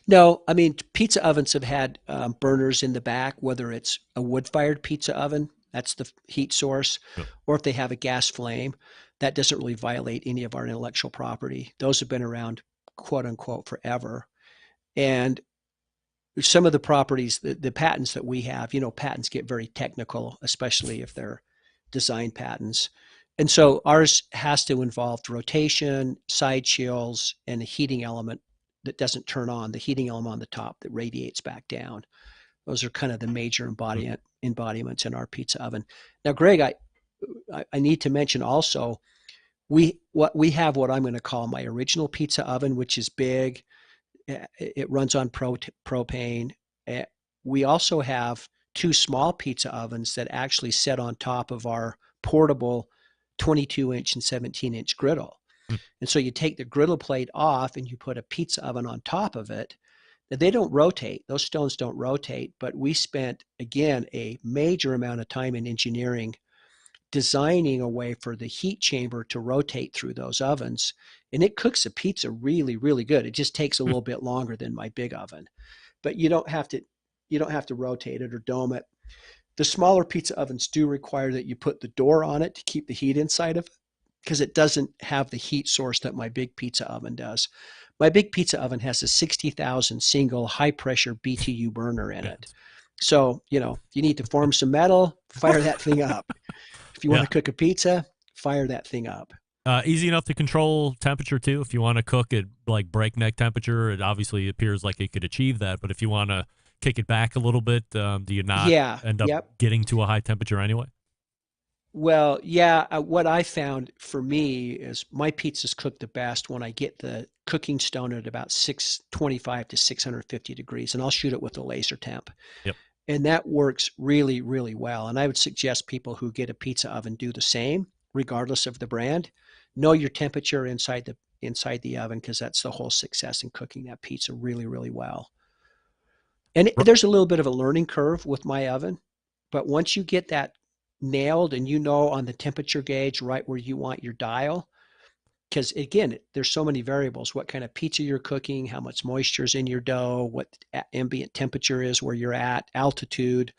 No, I mean, pizza ovens have had burners in the back, whether it's a wood-fired pizza oven, that's the heat source, or if they have a gas flame, that doesn't really violate any of our intellectual property. Those have been around, quote unquote, forever. And some of the properties, the patents that we have, patents get very technical, especially if they're design patents. And so ours has to involve rotation, side chills, and a heating element that doesn't turn on, the heating element on the top that radiates back down. Those are kind of the major embodiments in our pizza oven. Now, Greg, I need to mention also, we have what I'm going to call my original pizza oven, which is big. It runs on propane. We also have 2 small pizza ovens that actually sit on top of our portable 22-inch and 17-inch griddle. And so you take the griddle plate off and you put a pizza oven on top of it. Now, they don't rotate. Those stones don't rotate, but we spent, again, a major amount of time in engineering, designing a way for the heat chamber to rotate through those ovens. And it cooks a pizza really, really good. It just takes a little bit longer than my big oven, but you don't have to rotate it or dome it. The smaller pizza ovens do require that you put the door on it to keep the heat inside of it, because it doesn't have the heat source that my big pizza oven does. My big pizza oven has a 60,000 single high pressure BTU burner in it. So, you need to form some metal, fire that thing up. If you want to cook a pizza, fire that thing up. Easy enough to control temperature too. If you want to cook at like breakneck temperature, it obviously appears like it could achieve that. But if you want to kick it back a little bit, do you not end up getting to a high temperature anyway? Well, what I found for me is my pizzas cook the best when I get the cooking stone at about 625 to 650 degrees, and I'll shoot it with a laser temp. Yep. And that works really, really well. And I would suggest people who get a pizza oven do the same, regardless of the brand. Know your temperature inside the oven, because that's the whole success in cooking that pizza really, really well. And there's a little bit of a learning curve with my oven, but once you get that nailed and on the temperature gauge right where you want your dial, because again, there's so many variables, what kind of pizza you're cooking, how much moisture is in your dough, what ambient temperature is where you're at, altitude.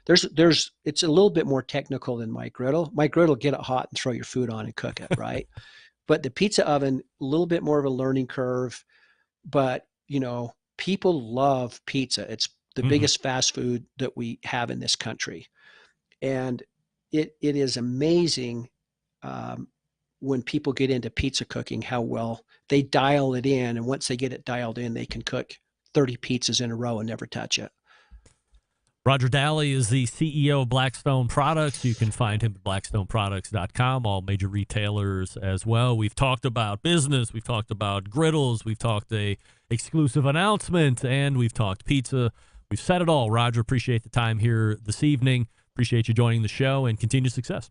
It's a little bit more technical than my griddle. My griddle, get it hot and throw your food on and cook it, right? But the pizza oven, a little bit more of a learning curve, but people love pizza. It's the biggest fast food that we have in this country. And it is amazing when people get into pizza cooking, how well they dial it in. And once they get it dialed in, they can cook 30 pizzas in a row and never touch it. Roger Dahle is the CEO of Blackstone Products. You can find him at blackstoneproducts.com, all major retailers as well. We've talked about business. We've talked about griddles. We've talked a exclusive announcement, and we've talked pizza. We've said it all. Roger, appreciate the time here this evening. Appreciate you joining the show, and continued success.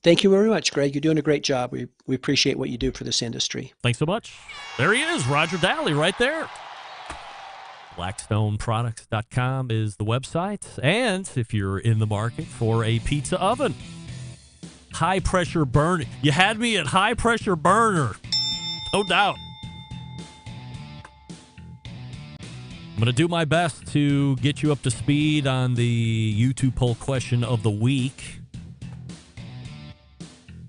Thank you very much, Greg. You're doing a great job. We appreciate what you do for this industry. Thanks so much. There he is, Roger Dahle, right there. BlackstoneProducts.com is the website. And if you're in the market for a pizza oven, high pressure burner. You had me at high pressure burner. No doubt. I'm going to do my best to get you up to speed on the YouTube poll question of the week.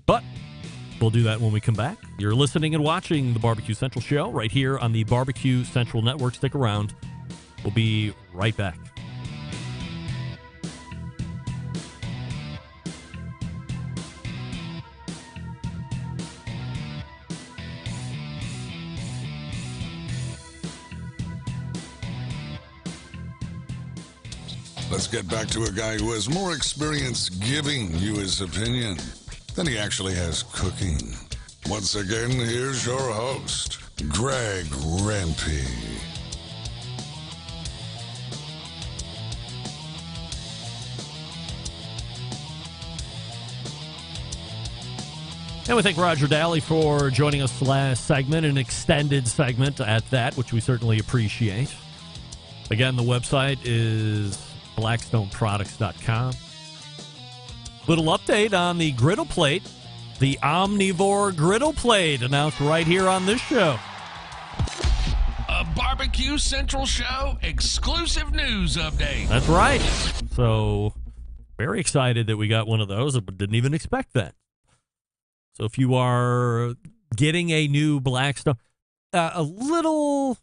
But we'll do that when we come back. You're listening and watching the Barbecue Central Show right here on the Barbecue Central Network. Stick around. We'll be right back. Let's get back to a guy who has more experience giving you his opinion than he actually has cooking. Once again, here's your host, Greg Rempe. And we thank Roger Dahle for joining us last segment, an extended segment at that, which we certainly appreciate. Again, the website is blackstoneproducts.com. Little update on the griddle plate, the omnivore griddle plate, announced right here on this show. A Barbecue Central Show exclusive news update. That's right. So, very excited that we got one of those, but didn't even expect that. So if you are getting a new Blackstone, a little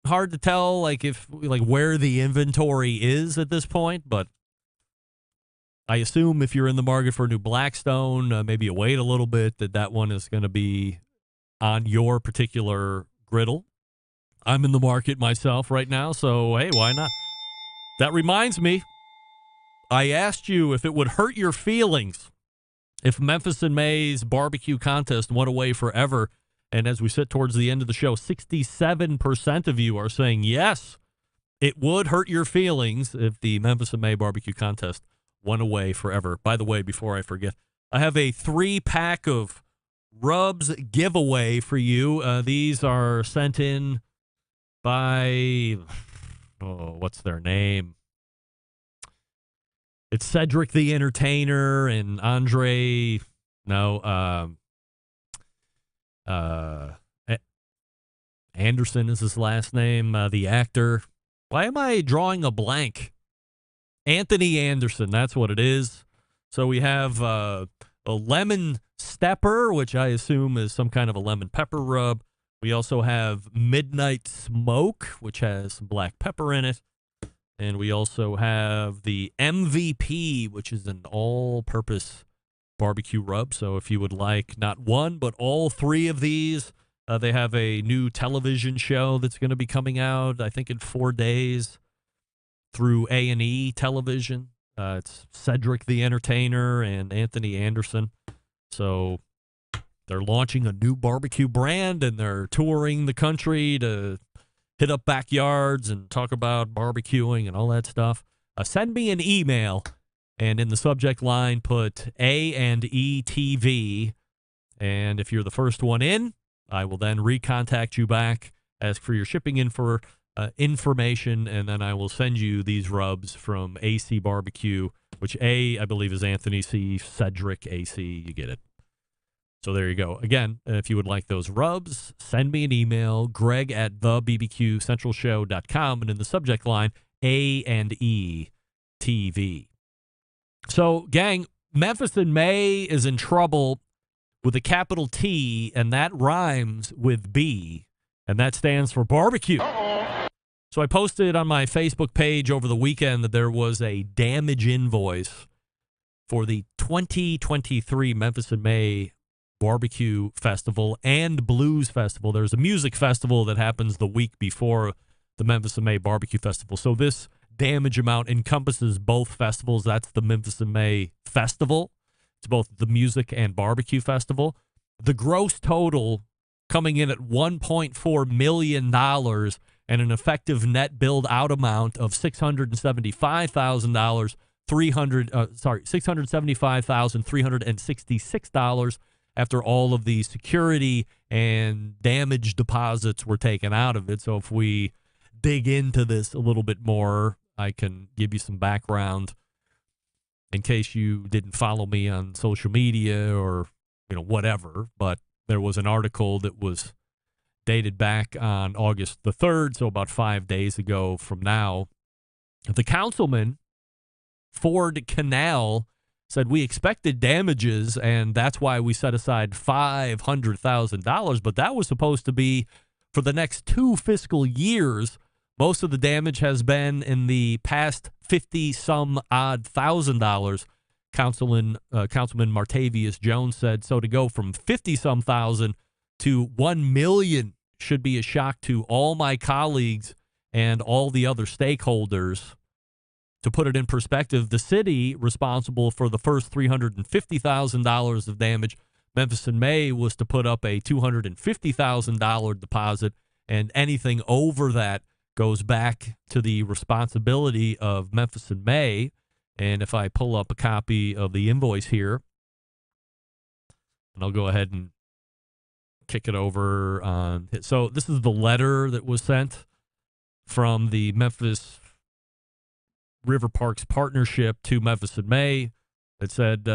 hard to tell, where the inventory is at this point, but I assume if you're in the market for a new Blackstone, maybe you wait a little bit, that one is going to be on your particular griddle. I'm in the market myself right now, so hey, why not? That reminds me, I asked you if it would hurt your feelings if Memphis and May's barbecue contest went away forever. And as we sit towards the end of the show, 67% of you are saying yes, it would hurt your feelings if the Memphis and May barbecue contest went away forever. By the way, before I forget, I have a 3-pack of rubs giveaway for you. These are sent in by, what's their name? It's Cedric the Entertainer and Andre, Anderson is his last name, the actor. Why am I drawing a blank? Anthony Anderson, that's what it is. So we have a lemon stepper, which I assume is some kind of a lemon pepper rub. We also have Midnight Smoke, which has some black pepper in it. And we also have the MVP, which is an all-purpose barbecue rub. So if you would like not one, but all 3 of these, they have a new television show that's going to be coming out, I think, in 4 days through A&E Television. It's Cedric the Entertainer and Anthony Anderson. So they're launching a new barbecue brand, and they're touring the country to hit up backyards and talk about barbecuing and all that stuff. Send me an email, and in the subject line, put A&E TV. And if you're the first one in, I will then recontact you back, ask for your shipping information, and then I will send you these rubs from AC Barbecue, which A, I believe, is Anthony C, Cedric AC. You get it. So there you go. Again, if you would like those rubs, send me an email, greg@thebbqcentralshow.com, and in the subject line, A&E TV. So, gang, Memphis and May is in trouble with a capital T, and that rhymes with B, and that stands for barbecue. So I posted on my Facebook page over the weekend that there was a damage invoice for the 2023 Memphis in May Barbecue Festival and Blues Festival. There's a music festival that happens the week before the Memphis in May Barbecue Festival. So this damage amount encompasses both festivals. That's the Memphis in May Festival. It's both the music and barbecue festival. The gross total coming in at $1.4 million and an effective net billed out amount of $675,000, $675,366 after all of the security and damage deposits were taken out of it. So if we dig into this a little bit more, I can give you some background in case you didn't follow me on social media or, whatever. But there was an article that was dated back on August the 3rd, so about 5 days ago from now. The councilman, Ford Canal, said we expected damages, and that's why we set aside $500,000, but that was supposed to be for the next 2 fiscal years. Most of the damage has been in the past 50-some-odd $1,000. Councilman Martavius Jones said, so to go from 50-some thousand to $1 million should be a shock to all my colleagues and all the other stakeholders. To put it in perspective, the city responsible for the first $350,000 of damage, Memphis in May, was to put up a $250,000 deposit, and anything over that goes back to the responsibility of Memphis in May. And if I pull up a copy of the invoice here, and I'll go ahead and kick it over on. So this is the letter that was sent from the Memphis River Parks Partnership to Memphis in May. It said,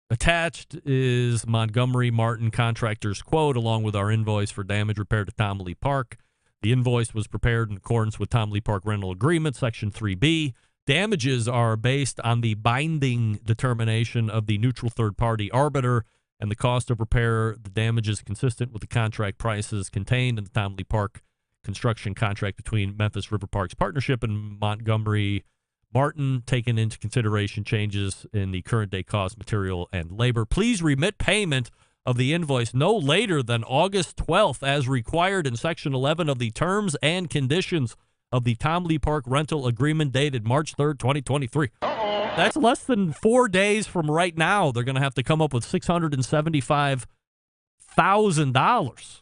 attached is Montgomery Martin Contractors quote, along with our invoice for damage repair to Tom Lee Park. The invoice was prepared in accordance with Tom Lee Park Rental Agreement, Section 3B. Damages are based on the binding determination of the neutral third-party arbiter, and the cost of repair, the damage is consistent with the contract prices contained in the Tom Lee Park construction contract between Memphis River Parks Partnership and Montgomery Martin, taking into consideration changes in the current day cost, material, and labor. Please remit payment of the invoice no later than August 12th as required in Section 11 of the Terms and Conditions of the Tom Lee Park Rental Agreement dated March 3rd, 2023. That's less than 4 days from right now. They're going to have to come up with $675,000.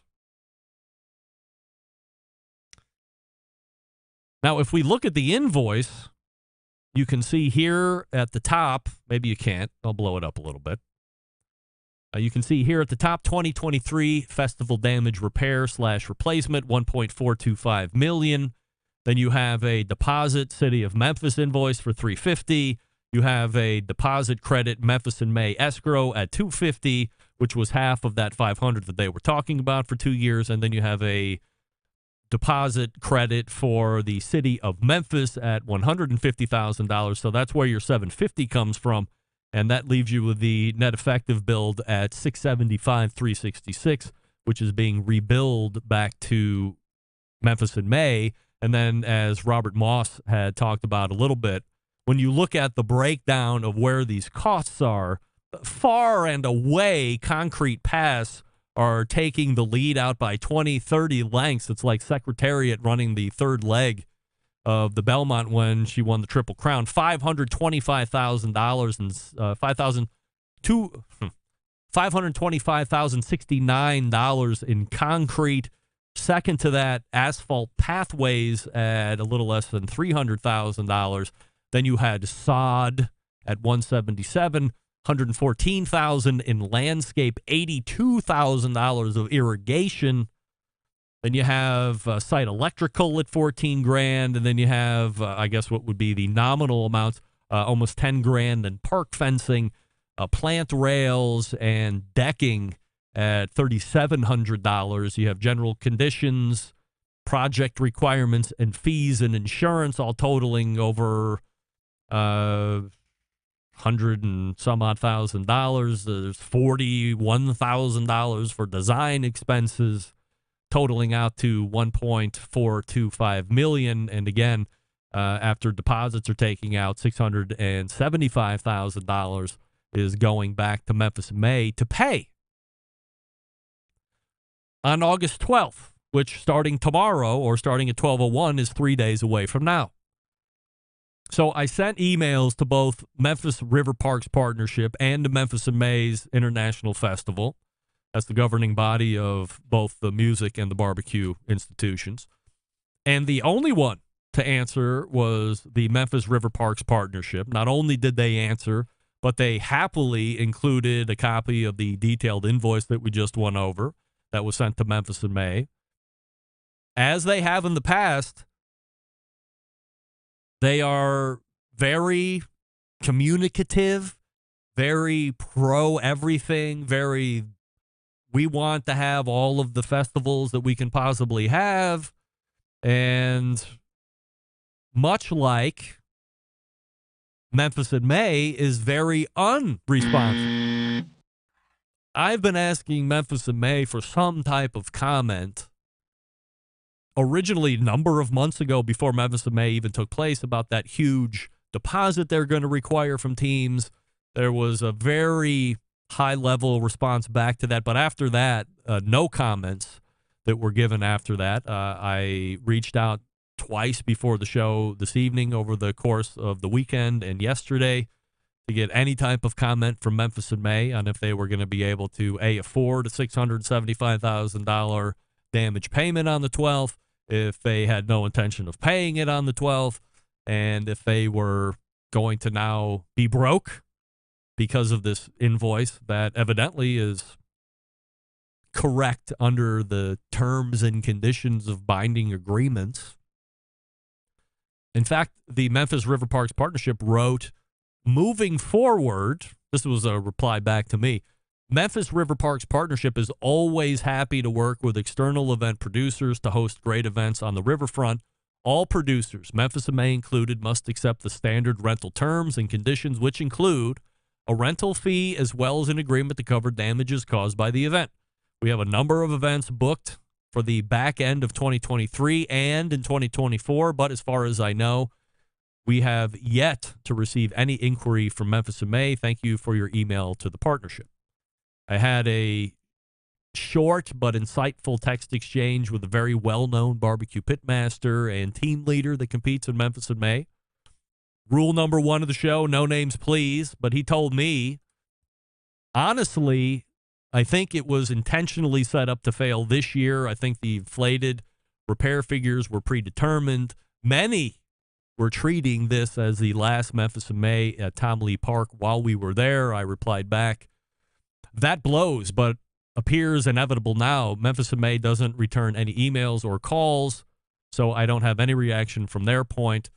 Now, if we look at the invoice, you can see here at the top, maybe you can't, I'll blow it up a little bit. You can see here at the top, 2023 festival damage repair / replacement, $1.425 million. Then you have a deposit City of Memphis invoice for $350. You have a deposit credit Memphis in May escrow at $250, which was half of that $500 that they were talking about for 2 years. And then you have a deposit credit for the City of Memphis at $150,000. So that's where your $750 comes from. And that leaves you with the net effective build at $675,366, which is being rebilled back to Memphis in May. And then, as Robert Moss had talked about a little bit, when you look at the breakdown of where these costs are, far and away, Concrete Pass are taking the lead out by 20, 30 lengths. It's like Secretariat running the third leg of the Belmont when she won the Triple Crown. $525,000 and $525,069 in concrete. Second to that, asphalt pathways at a little less than $300,000. Then you had sod at $177,000, $114,000 in landscape, $82,000 of irrigation. Then you have site electrical at $14,000, and then you have, I guess, what would be the nominal amounts, almost $10,000 in park fencing, plant rails, and decking at $3,700. You have general conditions, project requirements, and fees and insurance, all totaling over $100 and some odd $1,000. There's $41,000 for design expenses, totaling out to $1.425 million. And again, after deposits are taking out, $675,000 is going back to Memphis and May to pay. On August 12th, which starting tomorrow or starting at 12:01 is 3 days away from now. So I sent emails to both Memphis River Parks Partnership and the Memphis and May's International Festival. That's the governing body of both the music and the barbecue institutions. And the only one to answer was the Memphis River Parks Partnership. Not only did they answer, but they happily included a copy of the detailed invoice that we just went over that was sent to Memphis and May. As they have in the past, they are very communicative, very pro everything, we want to have all of the festivals that we can possibly have. And much like Memphis and May is very unresponsive. I've been asking Memphis and May for some type of comment originally a number of months ago before Memphis and May even took place about that huge deposit they're going to require from teams. There was a very high-level response back to that. But after that, no comments that were given after that. I reached out twice before the show this evening over the course of the weekend and yesterday to get any type of comment from Memphis and May on if they were going to be able to, A, afford a $675,000 damage payment on the 12th, if they had no intention of paying it on the 12th, and if they were going to now be broke because of this invoice that evidently is correct under the terms and conditions of binding agreements. In fact, the Memphis River Parks Partnership wrote, moving forward, this was a reply back to me, Memphis River Parks Partnership is always happy to work with external event producers to host great events on the riverfront. All producers, Memphis and May included, must accept the standard rental terms and conditions, which include a rental fee as well as an agreement to cover damages caused by the event. We have a number of events booked for the back end of 2023 and in 2024, but as far as I know, we have yet to receive any inquiry from Memphis and May. Thank you for your email to the partnership. I had a short but insightful text exchange with a very well-known barbecue pitmaster and team leader that competes in Memphis and May. Rule number one of the show, no names, please. But he told me, honestly, I think it was intentionally set up to fail this year. I think the inflated repair figures were predetermined. Many were treating this as the last Memphis and May at Tom Lee Park while we were there. I replied back, that blows, but appears inevitable now. Memphis and May doesn't return any emails or calls, so I don't have any reaction from their point.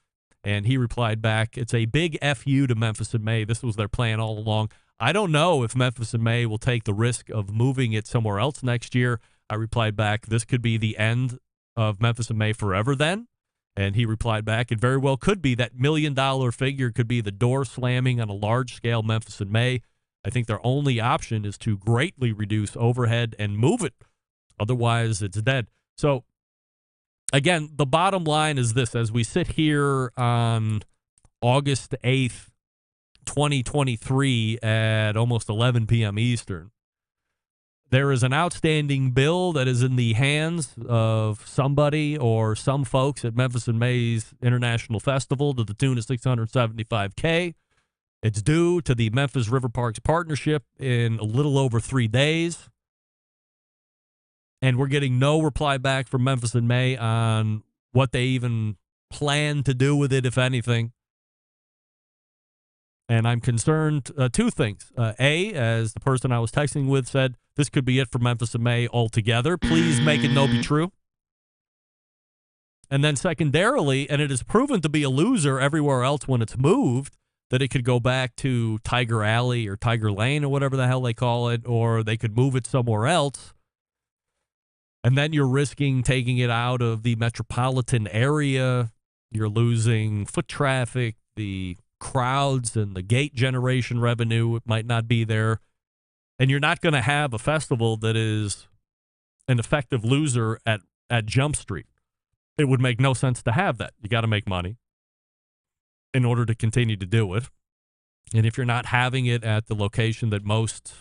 And he replied back, it's a big FU to Memphis and May. This was their plan all along. I don't know if Memphis and May will take the risk of moving it somewhere else next year. I replied back, this could be the end of Memphis and May forever then. And he replied back, it very well could be. That $1 million figure could be the door slamming on a large-scale Memphis and May. I think their only option is to greatly reduce overhead and move it. Otherwise, it's dead. So, again, the bottom line is this. As we sit here on August 8th, 2023 at almost 11 p.m. Eastern, there is an outstanding bill that is in the hands of somebody or some folks at Memphis and May's International Festival to the tune of $675K. It's due to the Memphis River Parks Partnership in a little over 3 days. And we're getting no reply back from Memphis and May on what they even plan to do with it, if anything. And I'm concerned, two things. A, as the person I was texting with said, this could be it for Memphis and May altogether. Please make it no be true. And then secondarily, and it is proven to be a loser everywhere else when it's moved, that it could go back to Tiger Alley or Tiger Lane or whatever the hell they call it, or they could move it somewhere else. And then you're risking taking it out of the metropolitan area. You're losing foot traffic. The crowds and the gate generation revenue might not be there. And you're not going to have a festival that is an effective loser at Jump Street. It would make no sense to have that. You got to make money in order to continue to do it. And if you're not having it at the location that most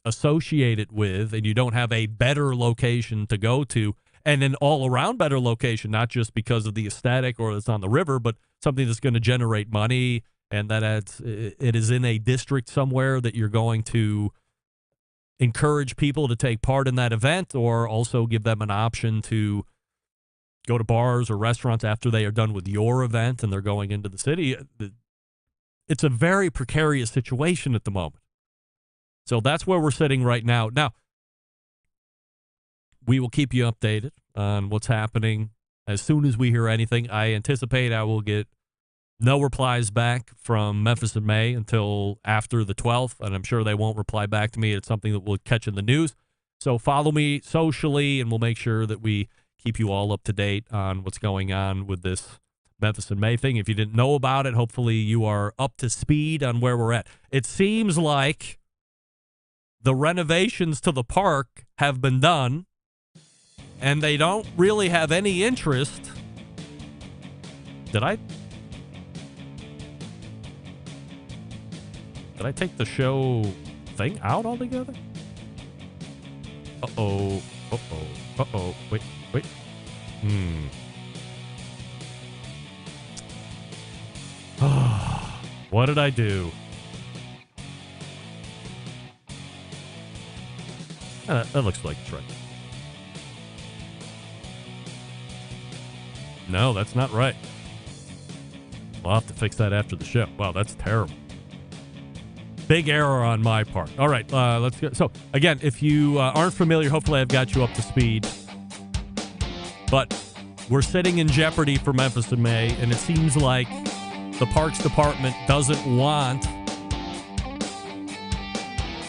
associate it with, and you don't have a better location to go to, and an all-around better location, not just because of the aesthetic or it's on the river, but something that's going to generate money, and that it is in a district somewhere that you're going to encourage people to take part in that event, or also give them an option to go to bars or restaurants after they are done with your event and they're going into the city. It's a very precarious situation at the moment. So that's where we're sitting right now. Now, we will keep you updated on what's happening as soon as we hear anything. I anticipate I will get no replies back from Memphis and May until after the 12th, and I'm sure they won't reply back to me. It's something that we'll catch in the news. So follow me socially, and we'll make sure that we keep you all up to date on what's going on with this Memphis and May thing. If you didn't know about it, hopefully you are up to speed on where we're at. It seems like the renovations to the park have been done, and they don't really have any interest. Did I take the show thing out altogether? Uh-oh. Wait. What did I do? That looks like it's right. No, that's not right. I'll have to fix that after the show. Wow, that's terrible. Big error on my part. All right, let's go. So, again, if you aren't familiar, hopefully I've got you up to speed. But we're sitting in jeopardy for Memphis in May, and it seems like the Parks Department doesn't want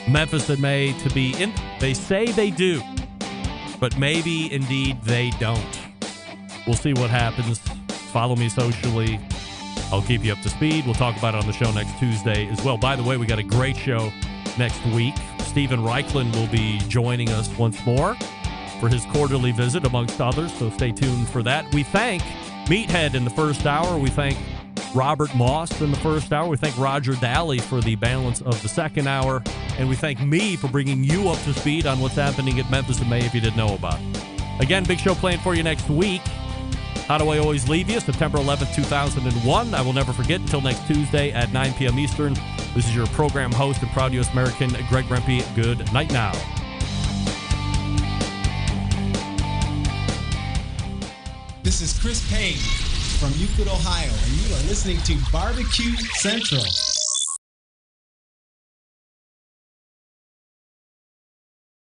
Memphis in May to be in. They say they do, but maybe indeed they don't. We'll see what happens. Follow me socially. I'll keep you up to speed. We'll talk about it on the show next Tuesday as well. By the way, we got a great show next week. Stephen Reichland will be joining us once more for his quarterly visit, amongst others, so stay tuned for that. We thank Meathead in the first hour. We thank Robert Moss in the first hour. We thank Roger Dahle for the balance of the second hour. And we thank me for bringing you up to speed on what's happening at Memphis in May if you didn't know about it. Again, big show planned for you next week. How do I always leave you? September 11th, 2001. I will never forget until next Tuesday at 9 p.m. Eastern. This is your program host and proud U.S. American, Greg Rempe. Good night now. This is Chris Payne from Euclid, Ohio, and you are listening to Barbecue Central.